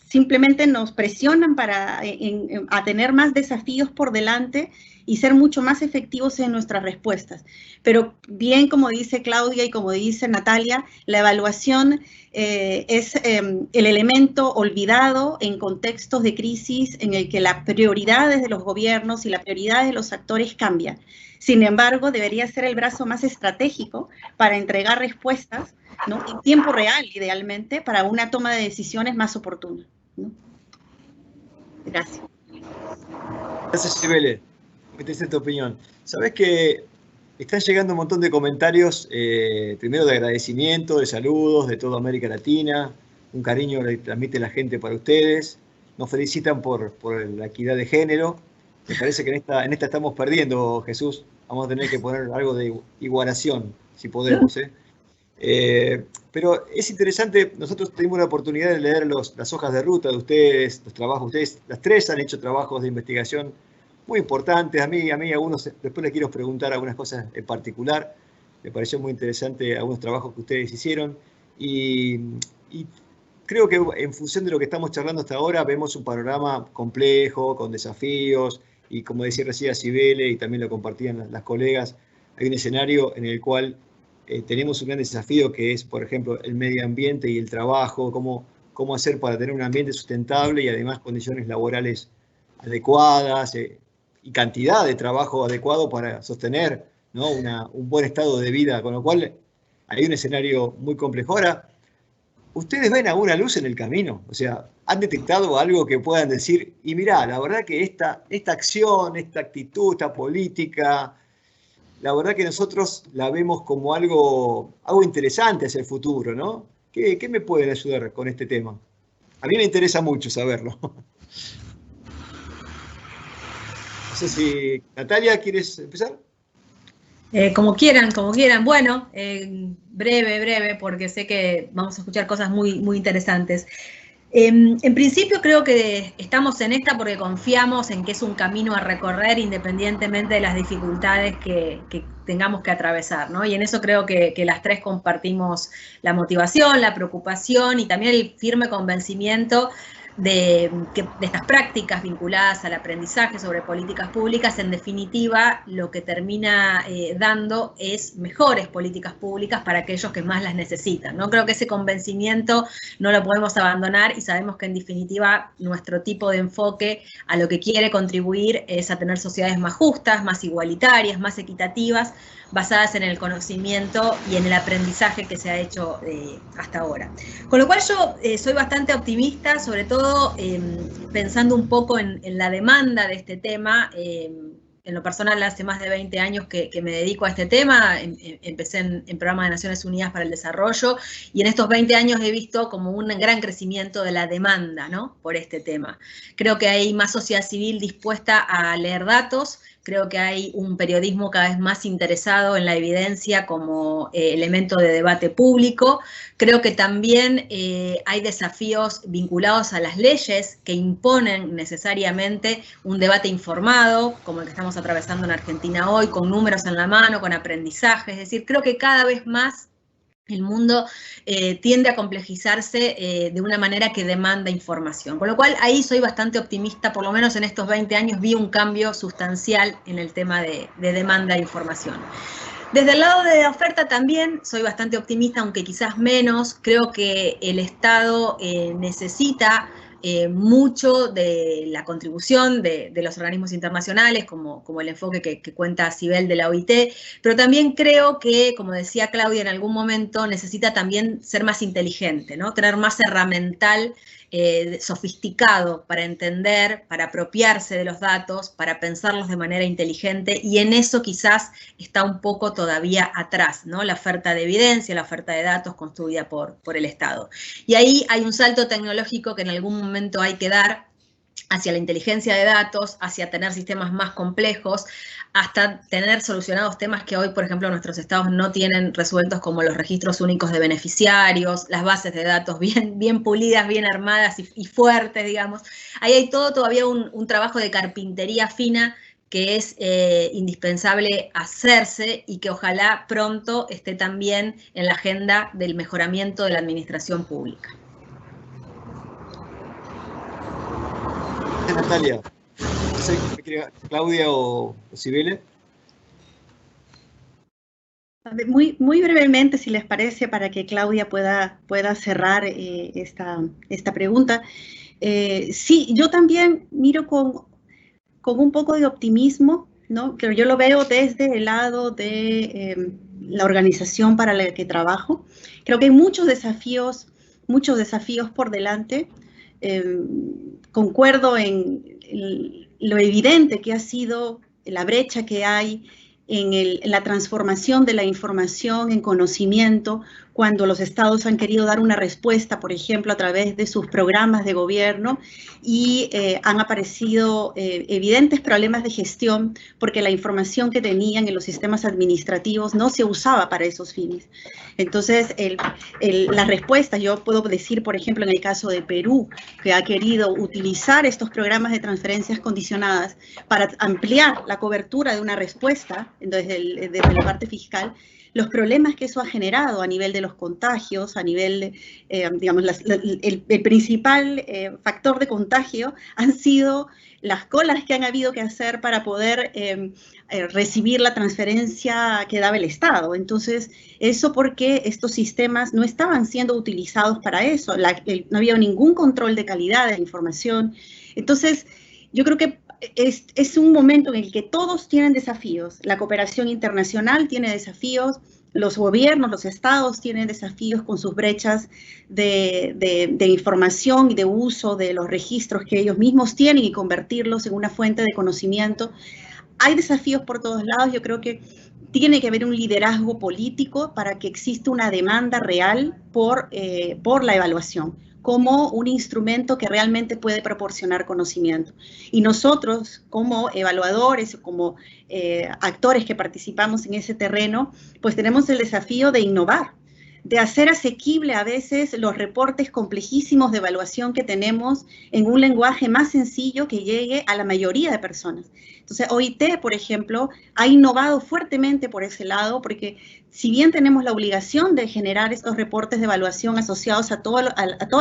simplemente nos presionan a tener más desafíos por delante y ser mucho más efectivos en nuestras respuestas. Pero bien, como dice Claudia y como dice Natalia, la evaluación es el elemento olvidado en contextos de crisis en el que las prioridades de los gobiernos y las prioridades de los actores cambian. Sin embargo, debería ser el brazo más estratégico para entregar respuestas, ¿no?, en tiempo real, idealmente, para una toma de decisiones más oportuna, ¿no? Gracias. Gracias, Sibele. Muy interesante tu opinión. Sabés que están llegando un montón de comentarios, primero de agradecimiento, de saludos de toda América Latina. Un cariño le transmite la gente para ustedes. Nos felicitan por la equidad de género. Me parece que en esta estamos perdiendo, Jesús. Vamos a tener que poner algo de igualación, si podemos, pero es interesante, nosotros tuvimos la oportunidad de leer las hojas de ruta de ustedes, los trabajos. Ustedes, las tres, han hecho trabajos de investigación muy importantes. A mí algunos, después les quiero preguntar algunas cosas en particular. Me pareció muy interesante algunos trabajos que ustedes hicieron. Y creo que en función de lo que estamos charlando hasta ahora, vemos un panorama complejo, con desafíos, y como decía recién Sibele, y también lo compartían las colegas, hay un escenario en el cual tenemos un gran desafío que es, por ejemplo, el medio ambiente y el trabajo, cómo hacer para tener un ambiente sustentable y además condiciones laborales adecuadas y cantidad de trabajo adecuado para sostener, ¿no?, un buen estado de vida, con lo cual hay un escenario muy complejo. Ahora, ¿ustedes ven alguna luz en el camino? O sea, ¿han detectado algo que puedan decir? Y mirá, la verdad que esta acción, esta actitud, esta política, la verdad que nosotros la vemos como algo interesante hacia el futuro, ¿no? ¿Qué me pueden ayudar con este tema? A mí me interesa mucho saberlo. No sé si, Natalia, ¿quieres empezar? Como quieran. Bueno, breve, porque sé que vamos a escuchar cosas muy, muy interesantes. En principio creo que estamos en esta porque confiamos en que es un camino a recorrer independientemente de las dificultades que tengamos que atravesar, ¿no? Y en eso creo que las tres compartimos la motivación, la preocupación y también el firme convencimiento de estas prácticas vinculadas al aprendizaje sobre políticas públicas, en definitiva, lo que termina dando es mejores políticas públicas para aquellos que más las necesitan, ¿no? Creo que ese convencimiento no lo podemos abandonar y sabemos que, en definitiva, nuestro tipo de enfoque a lo que quiere contribuir es a tener sociedades más justas, más igualitarias, más equitativas, basadas en el conocimiento y en el aprendizaje que se ha hecho hasta ahora. Con lo cual yo soy bastante optimista, sobre todo pensando un poco en la demanda de este tema. En lo personal, hace más de 20 años que me dedico a este tema. Empecé en Programa de Naciones Unidas para el Desarrollo y en estos 20 años he visto como un gran crecimiento de la demanda, ¿no?, por este tema. Creo que hay más sociedad civil dispuesta a leer datos. Creo que hay un periodismo cada vez más interesado en la evidencia como elemento de debate público. Creo que también hay desafíos vinculados a las leyes que imponen necesariamente un debate informado, como el que estamos atravesando en Argentina hoy, con números en la mano, con aprendizaje. Es decir, creo que cada vez más el mundo tiende a complejizarse de una manera que demanda información. Con lo cual, ahí soy bastante optimista, por lo menos en estos 20 años vi un cambio sustancial en el tema de demanda de información. Desde el lado de la oferta también soy bastante optimista, aunque quizás menos. Creo que el Estado necesita mucho de la contribución de los organismos internacionales, como el enfoque que cuenta Sibel de la OIT, pero también creo que, como decía Claudia en algún momento, necesita también ser más inteligente, ¿no?, tener más herramental, sofisticado para entender, para apropiarse de los datos, para pensarlos de manera inteligente, y en eso quizás está un poco todavía atrás, ¿no?, la oferta de evidencia, la oferta de datos construida por el Estado. Y ahí hay un salto tecnológico que en algún momento hay que dar hacia la inteligencia de datos, hacia tener sistemas más complejos, hasta tener solucionados temas que hoy, por ejemplo, nuestros estados no tienen resueltos, como los registros únicos de beneficiarios, las bases de datos bien pulidas, bien armadas y fuertes, digamos. Ahí hay todavía un trabajo de carpintería fina que es indispensable hacerse y que ojalá pronto esté también en la agenda del mejoramiento de la administración pública. Natalia, Claudia o Cibele. Muy brevemente, si les parece, para que Claudia pueda cerrar esta pregunta. Sí, yo también miro con un poco de optimismo, ¿no? Que yo lo veo desde el lado de la organización para la que trabajo. Creo que hay muchos desafíos por delante. Concuerdo en lo evidente que ha sido la brecha que hay en la transformación de la información en conocimiento, cuando los estados han querido dar una respuesta, por ejemplo, a través de sus programas de gobierno, y han aparecido evidentes problemas de gestión, porque la información que tenían en los sistemas administrativos no se usaba para esos fines. Entonces, las respuestas, yo puedo decir, por ejemplo, en el caso de Perú, que ha querido utilizar estos programas de transferencias condicionadas para ampliar la cobertura de una respuesta desde la parte fiscal, los problemas que eso ha generado a nivel de los contagios, a nivel de, digamos, el principal factor de contagio han sido las colas que han habido que hacer para poder recibir la transferencia que daba el Estado. Entonces, eso porque estos sistemas no estaban siendo utilizados para eso, no había ningún control de calidad de la información. Entonces, yo creo que es un momento en el que todos tienen desafíos. La cooperación internacional tiene desafíos, los gobiernos, los estados tienen desafíos con sus brechas de información y de uso de los registros que ellos mismos tienen y convertirlos en una fuente de conocimiento. Hay desafíos por todos lados. Yo creo que tiene que haber un liderazgo político para que exista una demanda real por la evaluación, como un instrumento que realmente puede proporcionar conocimiento. Y nosotros, como evaluadores, como actores que participamos en ese terreno, pues tenemos el desafío de innovar, de hacer asequible a veces los reportes complejísimos de evaluación que tenemos en un lenguaje más sencillo que llegue a la mayoría de personas. Entonces, OIT, por ejemplo, ha innovado fuertemente por ese lado, porque si bien tenemos la obligación de generar estos reportes de evaluación asociados a toda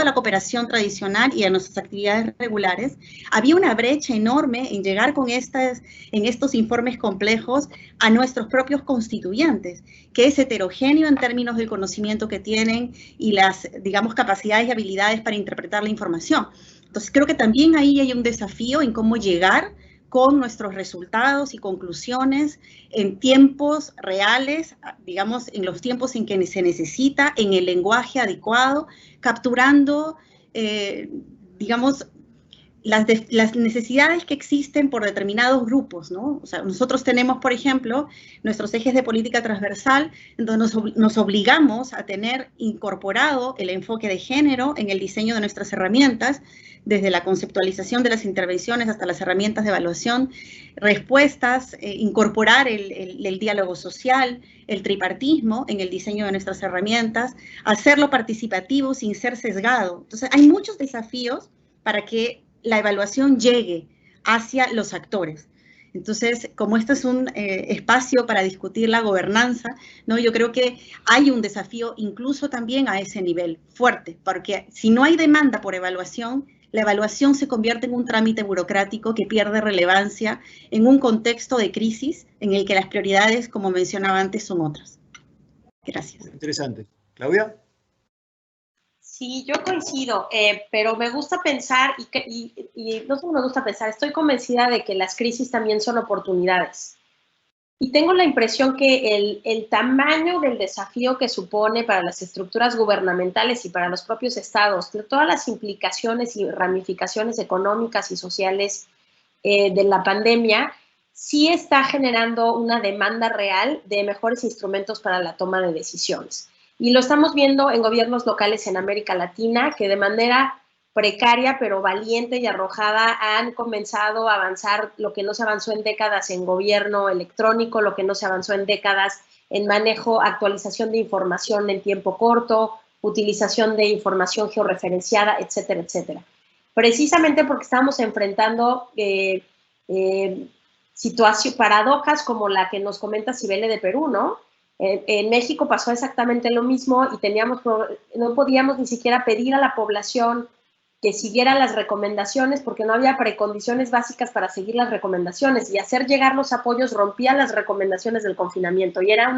la cooperación tradicional y a nuestras actividades regulares, había una brecha enorme en llegar en estos informes complejos a nuestros propios constituyentes, que es heterogéneo en términos del conocimiento que tienen y las, digamos, capacidades y habilidades para interpretar la información. Entonces, creo que también ahí hay un desafío en cómo llegar con nuestros resultados y conclusiones en tiempos reales, digamos, en los tiempos en que se necesita, en el lenguaje adecuado, capturando, digamos, las necesidades que existen por determinados grupos, ¿no? O sea, nosotros tenemos, por ejemplo, nuestros ejes de política transversal, en donde nos obligamos a tener incorporado el enfoque de género en el diseño de nuestras herramientas, desde la conceptualización de las intervenciones hasta las herramientas de evaluación, respuestas, incorporar el diálogo social, el tripartismo en el diseño de nuestras herramientas, hacerlo participativo sin ser sesgado. Entonces, hay muchos desafíos para que la evaluación llegue hacia los actores. Entonces, como este es un espacio para discutir la gobernanza, ¿no? Yo creo que hay un desafío incluso también a ese nivel fuerte, porque si no hay demanda por evaluación, la evaluación se convierte en un trámite burocrático que pierde relevancia en un contexto de crisis en el que las prioridades, como mencionaba antes, son otras. Gracias. Interesante. ¿Claudia? Sí, yo coincido, pero me gusta pensar, y no solo me gusta pensar, estoy convencida de que las crisis también son oportunidades. Y tengo la impresión que el tamaño del desafío que supone para las estructuras gubernamentales y para los propios estados, todas las implicaciones y ramificaciones económicas y sociales de la pandemia, sí está generando una demanda real de mejores instrumentos para la toma de decisiones. Y lo estamos viendo en gobiernos locales en América Latina, que de manera precaria pero valiente y arrojada han comenzado a avanzar lo que no se avanzó en décadas en gobierno electrónico, lo que no se avanzó en décadas en manejo, actualización de información en tiempo corto, utilización de información georreferenciada, etcétera, etcétera. Precisamente porque estamos enfrentando paradojas como la que nos comenta Cibele de Perú, ¿no? En México pasó exactamente lo mismo y no podíamos ni siquiera pedir a la población que siguiera las recomendaciones porque no había precondiciones básicas para seguir las recomendaciones, y hacer llegar los apoyos rompía las recomendaciones del confinamiento, y era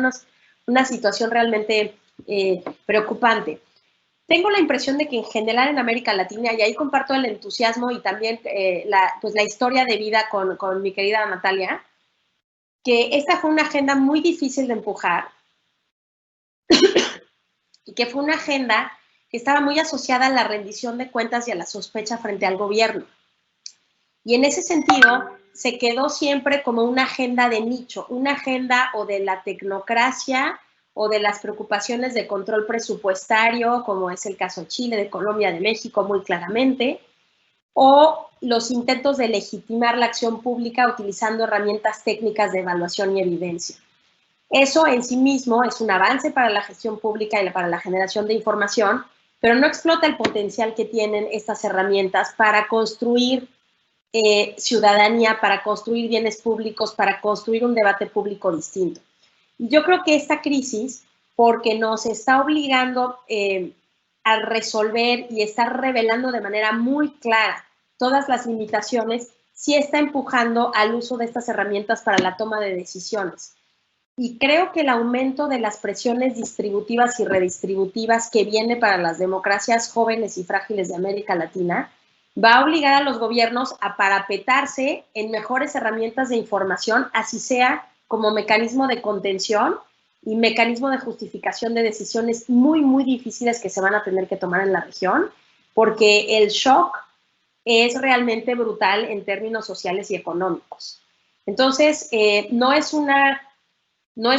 una situación realmente preocupante. Tengo la impresión de que en general en América Latina, y ahí comparto el entusiasmo y también la historia de vida con mi querida Natalia, que esta fue una agenda muy difícil de empujar y que fue una agenda que estaba muy asociada a la rendición de cuentas y a la sospecha frente al gobierno. Y en ese sentido, se quedó siempre como una agenda de nicho, una agenda o de la tecnocracia o de las preocupaciones de control presupuestario, como es el caso de Chile, de Colombia, de México, muy claramente, o los intentos de legitimar la acción pública utilizando herramientas técnicas de evaluación y evidencia. Eso en sí mismo es un avance para la gestión pública y para la generación de información, pero no explota el potencial que tienen estas herramientas para construir ciudadanía, para construir bienes públicos, para construir un debate público distinto. Y yo creo que esta crisis, porque nos está obligando a resolver y está revelando de manera muy clara todas las limitaciones, sí está empujando al uso de estas herramientas para la toma de decisiones. Y creo que el aumento de las presiones distributivas y redistributivas que viene para las democracias jóvenes y frágiles de América Latina va a obligar a los gobiernos a parapetarse en mejores herramientas de información, así sea como mecanismo de contención y mecanismo de justificación de decisiones muy, muy difíciles que se van a tener que tomar en la región, porque el shock es realmente brutal en términos sociales y económicos. Entonces, no es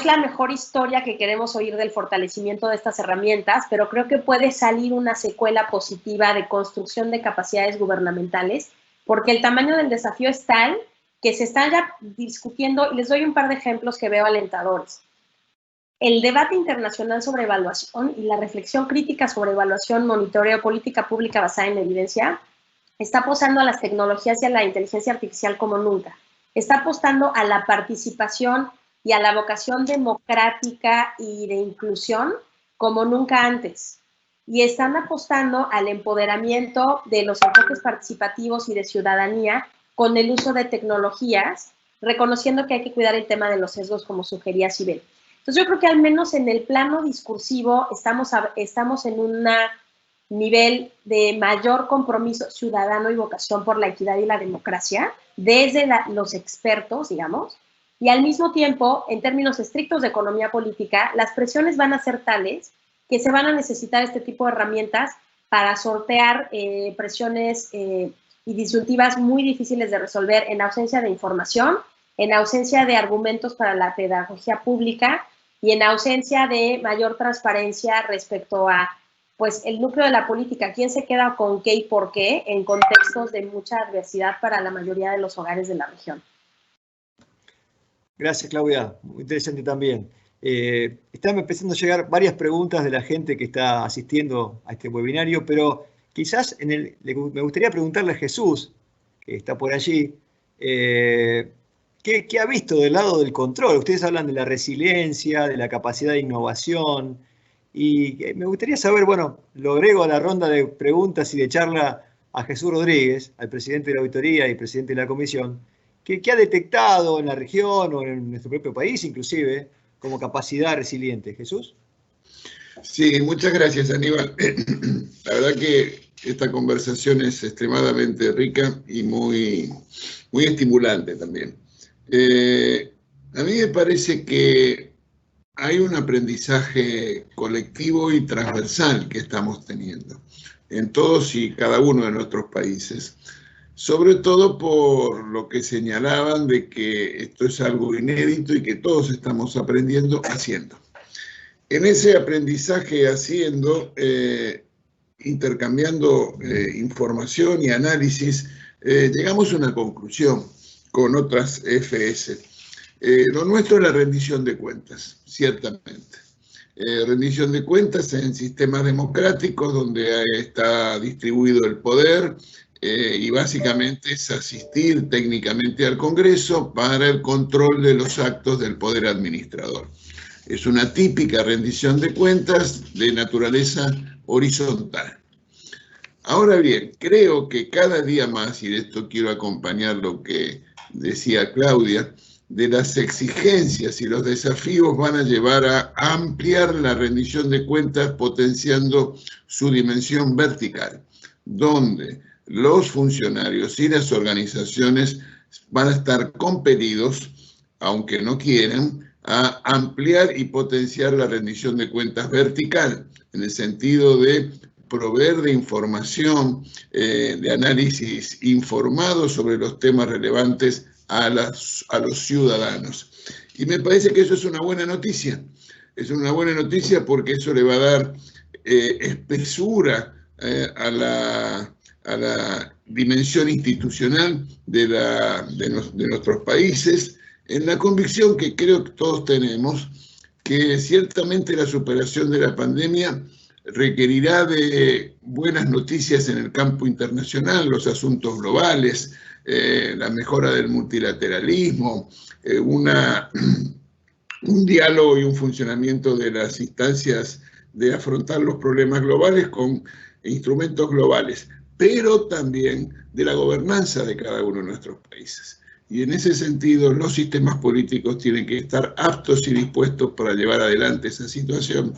la mejor historia que queremos oír del fortalecimiento de estas herramientas, pero creo que puede salir una secuela positiva de construcción de capacidades gubernamentales, porque el tamaño del desafío es tal que se está ya discutiendo, y les doy un par de ejemplos que veo alentadores. El debate internacional sobre evaluación y la reflexión crítica sobre evaluación, monitoreo, política pública basada en evidencia, está apostando a las tecnologías y a la inteligencia artificial como nunca. Está apostando a la participación y a la vocación democrática y de inclusión como nunca antes. Y están apostando al empoderamiento de los enfoques participativos y de ciudadanía con el uso de tecnologías, reconociendo que hay que cuidar el tema de los sesgos, como sugería Cibele. Entonces yo creo que al menos en el plano discursivo estamos en un nivel de mayor compromiso ciudadano y vocación por la equidad y la democracia, desde los expertos, digamos, y al mismo tiempo, en términos estrictos de economía política, las presiones van a ser tales que se van a necesitar este tipo de herramientas para sortear presiones y disyuntivas muy difíciles de resolver en ausencia de información, en ausencia de argumentos para la pedagogía pública y en ausencia de mayor transparencia respecto a pues, el núcleo de la política, quién se queda con qué y por qué en contextos de mucha adversidad para la mayoría de los hogares de la región. Gracias, Claudia. Muy interesante también. Están empezando a llegar varias preguntas de la gente que está asistiendo a este webinario, pero quizás me gustaría preguntarle a Jesús, que está por allí, ¿qué ha visto del lado del control? Ustedes hablan de la resiliencia, de la capacidad de innovación, y me gustaría saber, bueno, lo agrego a la ronda de preguntas y de charla a Jesús Rodríguez, al presidente de la auditoría y presidente de la comisión, ¿qué ha detectado en la región o en nuestro propio país, inclusive, como capacidad resiliente? Jesús. Sí, muchas gracias, Aníbal. La verdad que esta conversación es extremadamente rica y muy estimulante también. A mí me parece que hay un aprendizaje colectivo y transversal que estamos teniendo en todos y cada uno de nuestros países. Sobre todo por lo que señalaban de que esto es algo inédito y que todos estamos aprendiendo haciendo. En ese aprendizaje haciendo, intercambiando información y análisis, llegamos a una conclusión con otras FS. Lo nuestro es la rendición de cuentas, ciertamente. Rendición de cuentas en sistemas democráticos donde está distribuido el poder, y básicamente es asistir técnicamente al Congreso para el control de los actos del Poder Administrador. Es una típica rendición de cuentas de naturaleza horizontal. Ahora bien, creo que cada día más, y de esto quiero acompañar lo que decía Claudia, de las exigencias y los desafíos van a llevar a ampliar la rendición de cuentas potenciando su dimensión vertical, donde los funcionarios y las organizaciones van a estar compelidos, aunque no quieran, a ampliar y potenciar la rendición de cuentas vertical, en el sentido de proveer de información, de análisis informado sobre los temas relevantes a los ciudadanos. Y me parece que eso es una buena noticia. Es una buena noticia porque eso le va a dar espesura a la dimensión institucional de nuestros países, en la convicción que creo que todos tenemos, que ciertamente la superación de la pandemia requerirá de buenas noticias en el campo internacional, los asuntos globales, la mejora del multilateralismo, un diálogo y un funcionamiento de las instancias de afrontar los problemas globales con instrumentos globales, pero también de la gobernanza de cada uno de nuestros países. Y en ese sentido, los sistemas políticos tienen que estar aptos y dispuestos para llevar adelante esa situación.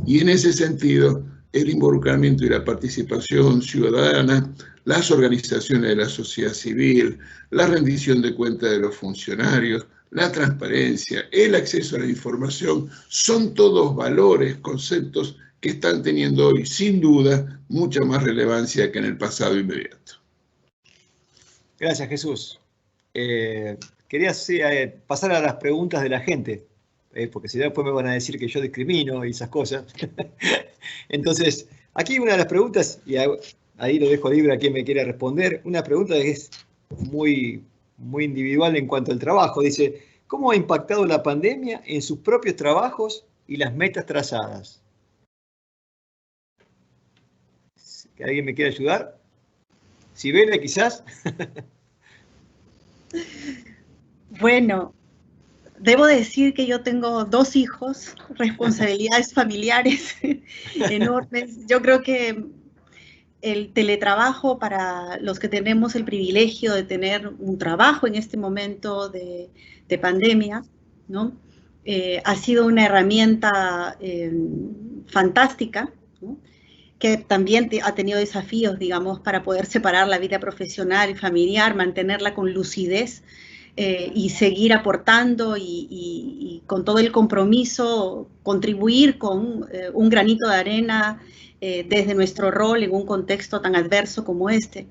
Y en ese sentido, el involucramiento y la participación ciudadana, las organizaciones de la sociedad civil, la rendición de cuentas de los funcionarios, la transparencia, el acceso a la información, son todos valores, conceptos que están teniendo hoy, sin duda, mucha más relevancia que en el pasado inmediato. Gracias, Jesús. Quería pasar a las preguntas de la gente, porque si no después me van a decir que yo discrimino y esas cosas. Entonces, aquí una de las preguntas, y ahí lo dejo libre a quien me quiera responder, una pregunta que es muy individual en cuanto al trabajo. Dice, ¿cómo ha impactado la pandemia en sus propios trabajos y las metas trazadas? ¿Alguien me quiere ayudar? Sibela, quizás. Bueno, debo decir que yo tengo 2 hijos, responsabilidades familiares enormes. Yo creo que el teletrabajo, para los que tenemos el privilegio de tener un trabajo en este momento de pandemia, ¿no? Ha sido una herramienta fantástica, ¿no? Que también ha tenido desafíos, digamos, para poder separar la vida profesional y familiar, mantenerla con lucidez y seguir aportando y con todo el compromiso contribuir con un granito de arena desde nuestro rol en un contexto tan adverso como este.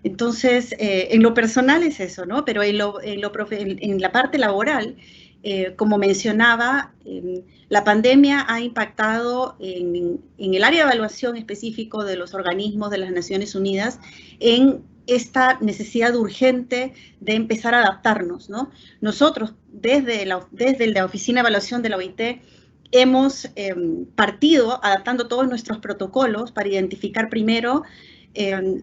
Entonces, en lo personal es eso, ¿no? Pero en la parte laboral, como mencionaba, la pandemia ha impactado en el área de evaluación específico de los organismos de las Naciones Unidas en esta necesidad urgente de empezar a adaptarnos, ¿no? Nosotros, desde la Oficina de Evaluación de la OIT, hemos partido adaptando todos nuestros protocolos para identificar primero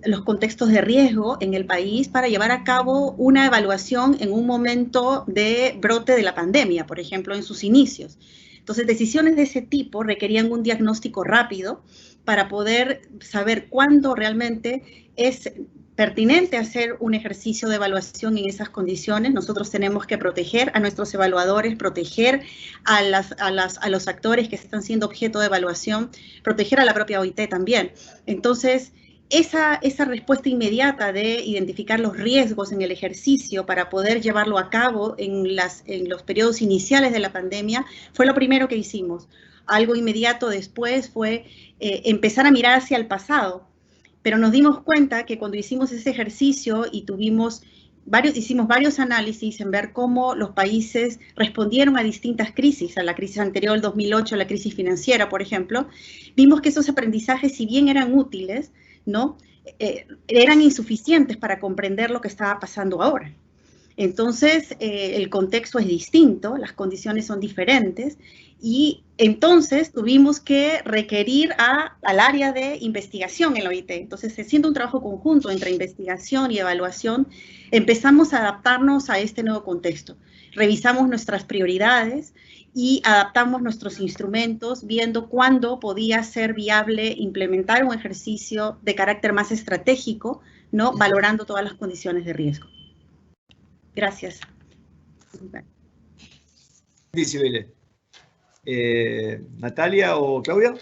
los contextos de riesgo en el país para llevar a cabo una evaluación en un momento de brote de la pandemia, por ejemplo, en sus inicios. Entonces, decisiones de ese tipo requerían un diagnóstico rápido para poder saber cuándo realmente es pertinente hacer un ejercicio de evaluación en esas condiciones. Nosotros tenemos que proteger a nuestros evaluadores, proteger a los actores que están siendo objeto de evaluación, proteger a la propia OIT también. Entonces, esa respuesta inmediata de identificar los riesgos en el ejercicio para poder llevarlo a cabo en los periodos iniciales de la pandemia fue lo primero que hicimos. Algo inmediato después fue empezar a mirar hacia el pasado, pero nos dimos cuenta que cuando hicimos ese ejercicio y hicimos varios análisis en ver cómo los países respondieron a distintas crisis, a la crisis anterior del 2008, a la crisis financiera, por ejemplo, vimos que esos aprendizajes, si bien eran útiles, ¿no? Eran insuficientes para comprender lo que estaba pasando ahora. Entonces, el contexto es distinto, las condiciones son diferentes, y entonces tuvimos que requerir al área de investigación en la OIT. Entonces, haciendo un trabajo conjunto entre investigación y evaluación, empezamos a adaptarnos a este nuevo contexto. Revisamos nuestras prioridades y adaptamos nuestros instrumentos, viendo cuándo podía ser viable implementar un ejercicio de carácter más estratégico, ¿no? Valorando todas las condiciones de riesgo. Gracias. Dice Natalia o Claudia.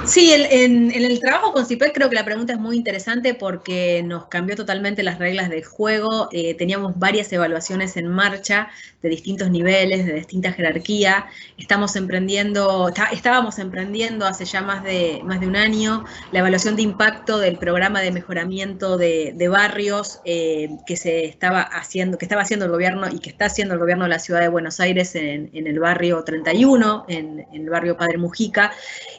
Sí, en el trabajo con CIPEC creo que la pregunta es muy interesante porque nos cambió totalmente las reglas del juego. Teníamos varias evaluaciones en marcha de distintos niveles, de distinta jerarquía. Estábamos emprendiendo hace ya más de un año la evaluación de impacto del programa de mejoramiento de barrios que estaba haciendo el gobierno y que está haciendo el gobierno de la ciudad de Buenos Aires en el barrio 31, en el barrio Padre Mujica,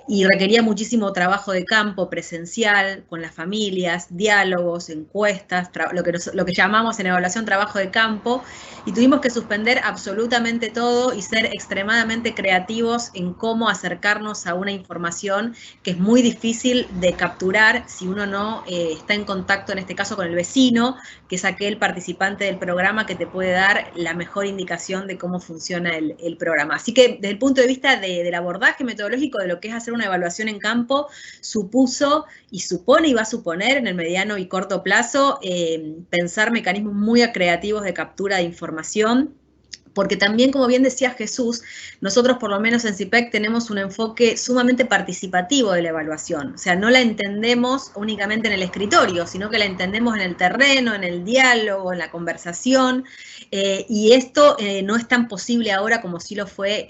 y requería muchísimo trabajo de campo presencial con las familias, diálogos, encuestas, lo que llamamos en evaluación trabajo de campo, y tuvimos que suspender absolutamente todo y ser extremadamente creativos en cómo acercarnos a una información que es muy difícil de capturar si uno no está en contacto, en este caso, con el vecino, que es aquel participante del programa que te puede dar la mejor indicación de cómo funciona el programa. Así que desde el punto de vista del abordaje metodológico de lo que es hacer una evaluación en campo, supuso y supone y va a suponer en el mediano y corto plazo pensar mecanismos muy creativos de captura de información, porque también, como bien decía Jesús, nosotros por lo menos en CIPEC tenemos un enfoque sumamente participativo de la evaluación. O sea, no la entendemos únicamente en el escritorio, sino que la entendemos en el terreno, en el diálogo, en la conversación, y esto no es tan posible ahora como sí lo fue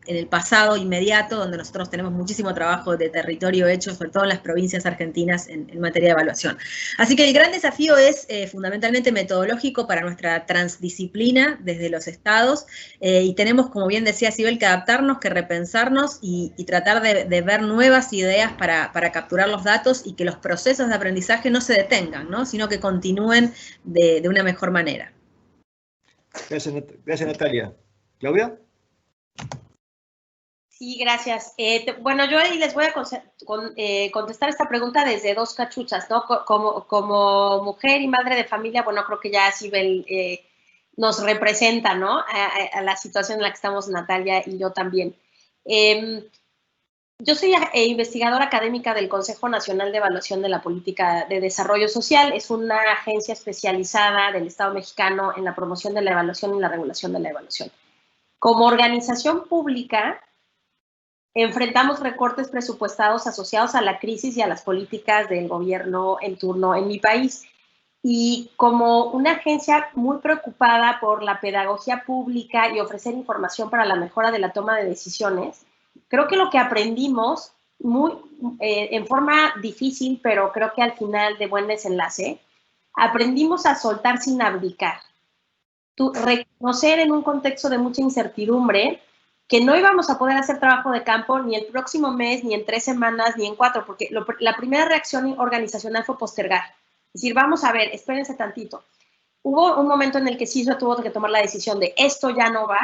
en el pasado inmediato, donde nosotros tenemos muchísimo trabajo de territorio hecho, sobre todo en las provincias argentinas, en materia de evaluación. Así que el gran desafío es fundamentalmente metodológico para nuestra transdisciplina desde los estados, y tenemos, como bien decía Sibel, que adaptarnos, que repensarnos y tratar de ver nuevas ideas para capturar los datos y que los procesos de aprendizaje no se detengan, ¿no? Sino que continúen de una mejor manera. Gracias, Natalia. ¿Claudia? Sí, gracias. Bueno, yo ahí les voy a contestar esta pregunta desde dos cachuchas, ¿no? Como mujer y madre de familia, bueno, creo que ya Sibel nos representa, ¿no? A la situación en la que estamos Natalia y yo también. Yo soy investigadora académica del Consejo Nacional de Evaluación de la Política de Desarrollo Social. Es una agencia especializada del Estado mexicano en la promoción de la evaluación y la regulación de la evaluación. Como organización pública, enfrentamos recortes presupuestados asociados a la crisis y a las políticas del gobierno en turno en mi país. Y como una agencia muy preocupada por la pedagogía pública y ofrecer información para la mejora de la toma de decisiones, creo que lo que aprendimos en forma difícil, pero creo que al final de buen desenlace, aprendimos a soltar sin abdicar. Reconocer en un contexto de mucha incertidumbre que no íbamos a poder hacer trabajo de campo ni el próximo mes, ni en 3 semanas, ni en 4, porque la primera reacción organizacional fue postergar. Es decir, vamos a ver, espérense tantito. Hubo un momento en el que CISO tuvo que tomar la decisión de esto ya no va,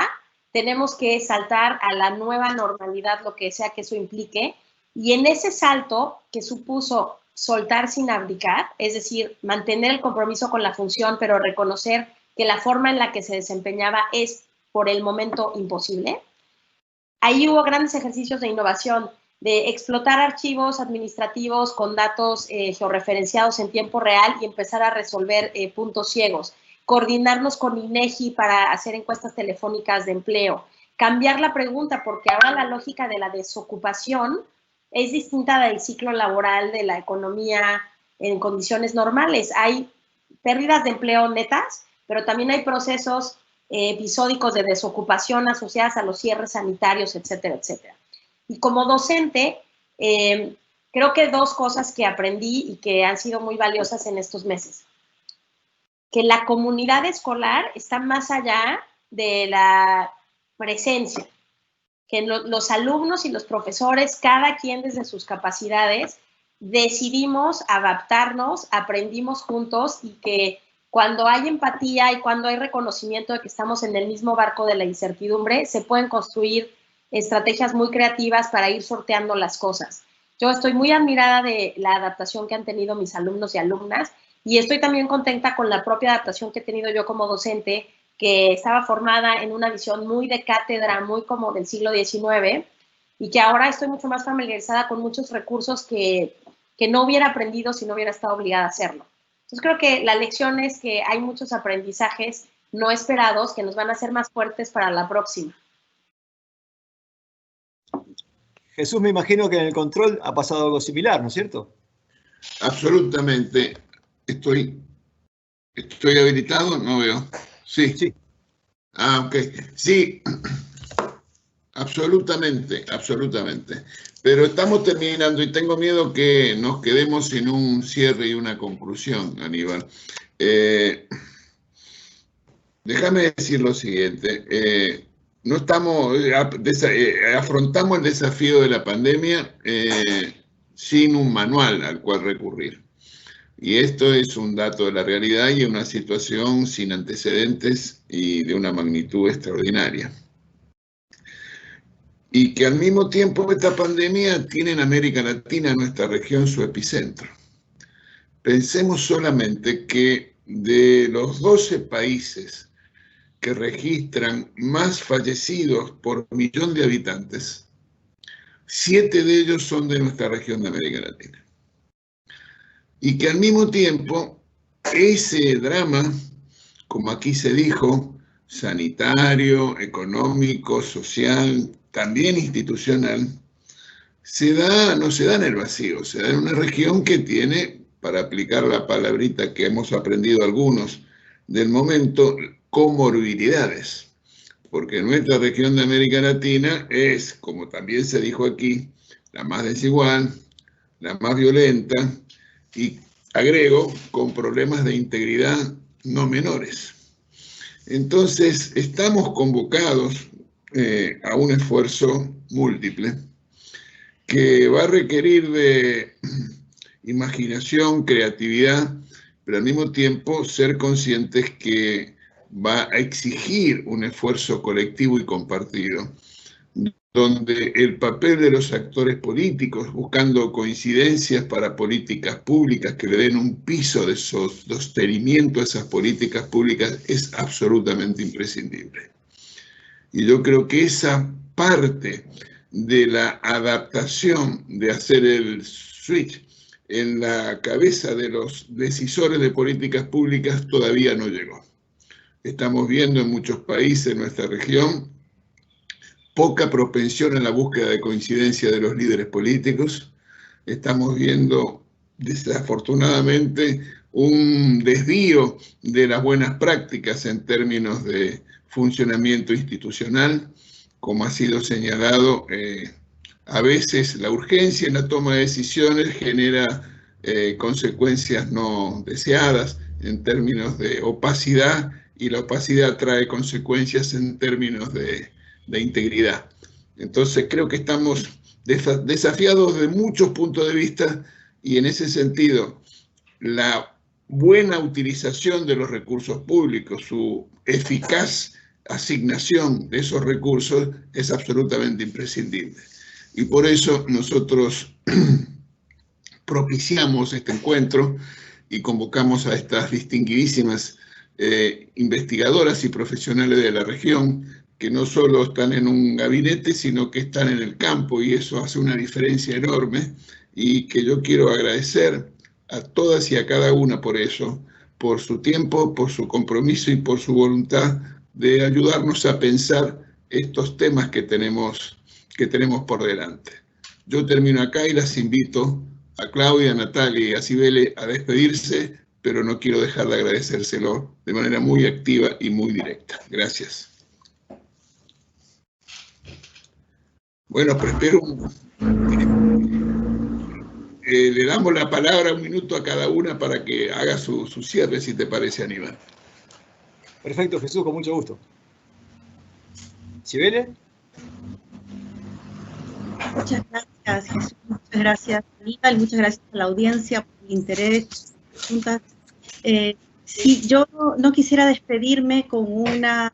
tenemos que saltar a la nueva normalidad, lo que sea que eso implique, y en ese salto que supuso soltar sin abdicar, es decir, mantener el compromiso con la función, pero reconocer que la forma en la que se desempeñaba es por el momento imposible. Ahí hubo grandes ejercicios de innovación, de explotar archivos administrativos con datos georreferenciados en tiempo real y empezar a resolver puntos ciegos, coordinarnos con INEGI para hacer encuestas telefónicas de empleo, cambiar la pregunta, porque ahora la lógica de la desocupación es distinta del ciclo laboral de la economía en condiciones normales. Hay pérdidas de empleo netas, pero también hay procesos episódicos de desocupación asociadas a los cierres sanitarios, etcétera, etcétera. Y como docente, creo que 2 cosas que aprendí y que han sido muy valiosas en estos meses. Que la comunidad escolar está más allá de la presencia, que los alumnos y los profesores, cada quien desde sus capacidades, decidimos adaptarnos, aprendimos juntos y que cuando hay empatía y cuando hay reconocimiento de que estamos en el mismo barco de la incertidumbre, se pueden construir estrategias muy creativas para ir sorteando las cosas. Yo estoy muy admirada de la adaptación que han tenido mis alumnos y alumnas, y estoy también contenta con la propia adaptación que he tenido yo como docente, que estaba formada en una visión muy de cátedra, muy como del siglo XIX, y que ahora estoy mucho más familiarizada con muchos recursos que no hubiera aprendido si no hubiera estado obligada a hacerlo. Entonces creo que la lección es que hay muchos aprendizajes no esperados que nos van a hacer más fuertes para la próxima. Jesús, me imagino que en el control ha pasado algo similar, ¿no es cierto? Absolutamente. ¿Estoy habilitado? No veo. Sí. Sí. Ah, ok. Sí, absolutamente, absolutamente. Pero estamos terminando y tengo miedo que nos quedemos sin un cierre y una conclusión, Aníbal. Déjame decir lo siguiente. No estamos, afrontamos el desafío de la pandemia sin un manual al cual recurrir. Y esto es un dato de la realidad y una situación sin antecedentes y de una magnitud extraordinaria. Y que al mismo tiempo esta pandemia tiene en América Latina, nuestra región, su epicentro. Pensemos solamente que de los 12 países que registran más fallecidos por millón de habitantes, 7 de ellos son de nuestra región de América Latina. Y que al mismo tiempo ese drama, como aquí se dijo, sanitario, económico, social, también institucional, no se da en el vacío, se da en una región que tiene, para aplicar la palabrita que hemos aprendido algunos del momento, comorbilidades. Porque nuestra región de América Latina es, como también se dijo aquí, la más desigual, la más violenta y, agrego, con problemas de integridad no menores. Entonces, estamos convocados a un esfuerzo múltiple que va a requerir de imaginación, creatividad, pero al mismo tiempo ser conscientes que va a exigir un esfuerzo colectivo y compartido, donde el papel de los actores políticos, buscando coincidencias para políticas públicas que le den un piso de sostenimiento a esas políticas públicas, es absolutamente imprescindible. Y yo creo que esa parte de la adaptación, de hacer el switch en la cabeza de los decisores de políticas públicas, todavía no llegó. Estamos viendo en muchos países de nuestra región poca propensión a la búsqueda de coincidencia de los líderes políticos. Estamos viendo, desafortunadamente, un desvío de las buenas prácticas en términos de funcionamiento institucional, como ha sido señalado. A veces la urgencia en la toma de decisiones genera consecuencias no deseadas en términos de opacidad, y la opacidad trae consecuencias en términos de integridad. Entonces creo que estamos desafiados de muchos puntos de vista, y en ese sentido la buena utilización de los recursos públicos, su eficaz asignación de esos recursos es absolutamente imprescindible. Y por eso nosotros propiciamos este encuentro y convocamos a estas distinguidísimas investigadoras y profesionales de la región, que no solo están en un gabinete, sino que están en el campo, y eso hace una diferencia enorme, y que yo quiero agradecer a todas y a cada una por eso, por su tiempo, por su compromiso y por su voluntad de ayudarnos a pensar estos temas que tenemos por delante. Yo termino acá y las invito a Claudia, a Natalia y a Cibele a despedirse, pero no quiero dejar de agradecérselo de manera muy activa y muy directa. Gracias. Bueno, prefiero le damos la palabra un minuto a cada una para que haga su cierre, si te parece, Aníbal. Perfecto, Jesús, con mucho gusto. ¿Cibele? Muchas gracias, Jesús. Muchas gracias, Aníbal. Muchas gracias a la audiencia por el interés. Preguntas. Sí, yo no quisiera despedirme con una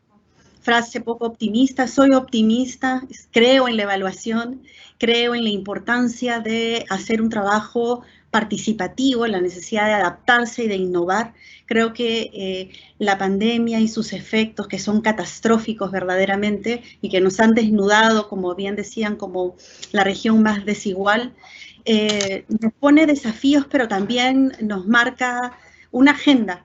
frase poco optimista. Soy optimista, creo en la evaluación, creo en la importancia de hacer un trabajo participativo, en la necesidad de adaptarse y de innovar. Creo que la pandemia y sus efectos, que son catastróficos verdaderamente y que nos han desnudado, como bien decían, como la región más desigual, nos pone desafíos, pero también nos marca una agenda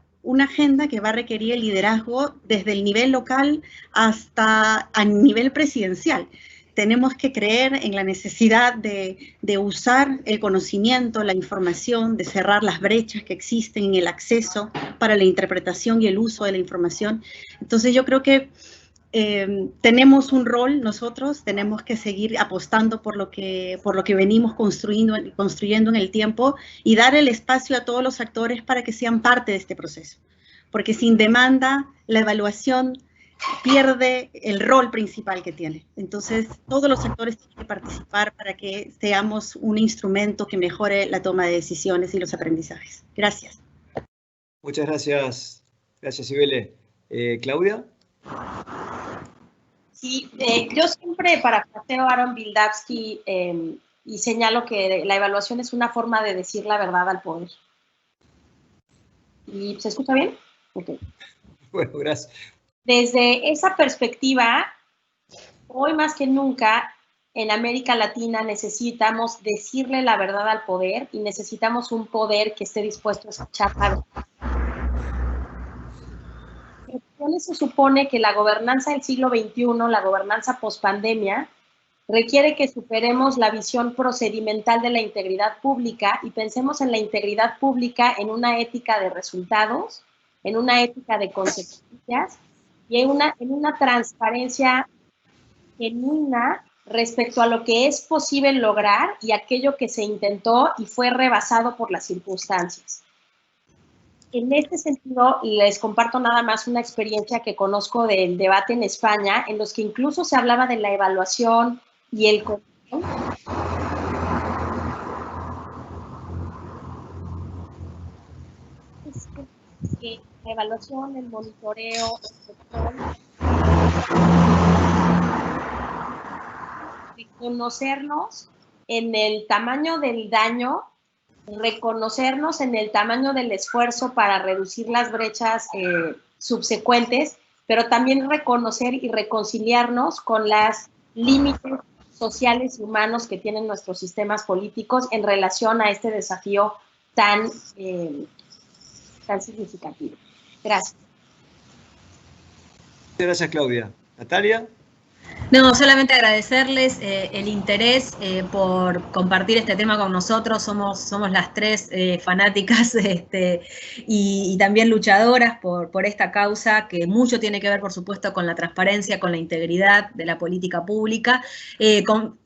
que va a requerir el liderazgo desde el nivel local hasta a nivel presidencial. Tenemos que creer en la necesidad de usar el conocimiento, la información, de cerrar las brechas que existen en el acceso para la interpretación y el uso de la información. Entonces yo creo que tenemos un rol nosotros, tenemos que seguir apostando por lo que venimos construyendo en el tiempo y dar el espacio a todos los actores para que sean parte de este proceso. Porque sin demanda, la evaluación pierde el rol principal que tiene. Entonces, todos los actores tienen que participar para que seamos un instrumento que mejore la toma de decisiones y los aprendizajes. Gracias. Muchas gracias. Gracias, Cibele. ¿Claudia? Sí, yo siempre parafraseo a Aaron Wildavsky y señalo que la evaluación es una forma de decir la verdad al poder. ¿Y se escucha bien? Okay. Bueno, gracias. Desde esa perspectiva, hoy más que nunca, en América Latina necesitamos decirle la verdad al poder y necesitamos un poder que esté dispuesto a escuchar la verdad. Con eso supone que la gobernanza del siglo XXI, la gobernanza pospandemia, requiere que superemos la visión procedimental de la integridad pública y pensemos en la integridad pública en una ética de resultados, en una ética de consecuencias y en una transparencia genuina respecto a lo que es posible lograr y aquello que se intentó y fue rebasado por las circunstancias. En este sentido, les comparto nada más una experiencia que conozco del debate en España, en los que incluso se hablaba de la evaluación y el control. Es que la evaluación, el monitoreo, el control, reconocernos en el tamaño del daño, reconocernos en el tamaño del esfuerzo para reducir las brechas subsecuentes, pero también reconocer y reconciliarnos con los límites sociales y humanos que tienen nuestros sistemas políticos en relación a este desafío tan significativo. Gracias. Muchas gracias, Claudia. Natalia. No, solamente agradecerles el interés por compartir este tema con nosotros. Somos las tres fanáticas y también luchadoras por esta causa, que mucho tiene que ver, por supuesto, con la transparencia, con la integridad de la política pública, con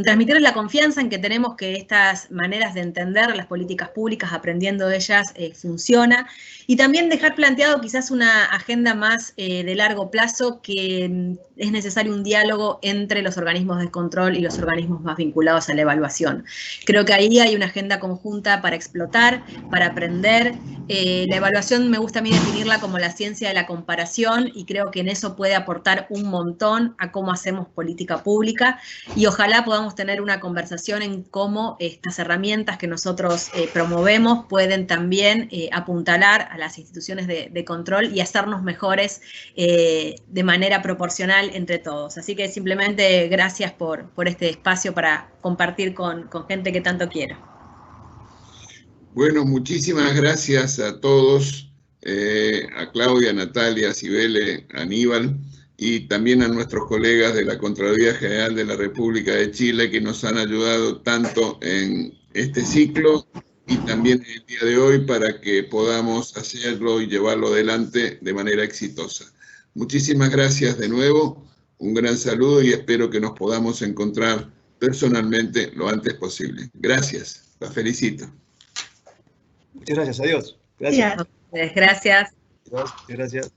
transmitirles la confianza en que tenemos que estas maneras de entender las políticas públicas, aprendiendo de ellas, funciona, y también dejar planteado quizás una agenda más de largo plazo, que es necesario un diálogo entre los organismos de control y los organismos más vinculados a la evaluación. Creo que ahí hay una agenda conjunta para explotar, para aprender. La evaluación me gusta a mí definirla como la ciencia de la comparación, y creo que en eso puede aportar un montón a cómo hacemos política pública, y ojalá podamos tener una conversación en cómo estas herramientas que nosotros promovemos pueden también apuntalar a las instituciones de control y hacernos mejores de manera proporcional entre todos. Así que simplemente gracias por este espacio para compartir con gente que tanto quiero. Bueno, muchísimas gracias a todos, a Claudia, a Natalia, a Cibele, a Aníbal, y también a nuestros colegas de la Contraloría General de la República de Chile, que nos han ayudado tanto en este ciclo y también el día de hoy para que podamos hacerlo y llevarlo adelante de manera exitosa. Muchísimas gracias de nuevo, un gran saludo y espero que nos podamos encontrar personalmente lo antes posible. Gracias, la felicito. Muchas gracias, adiós. Gracias. Gracias. Gracias.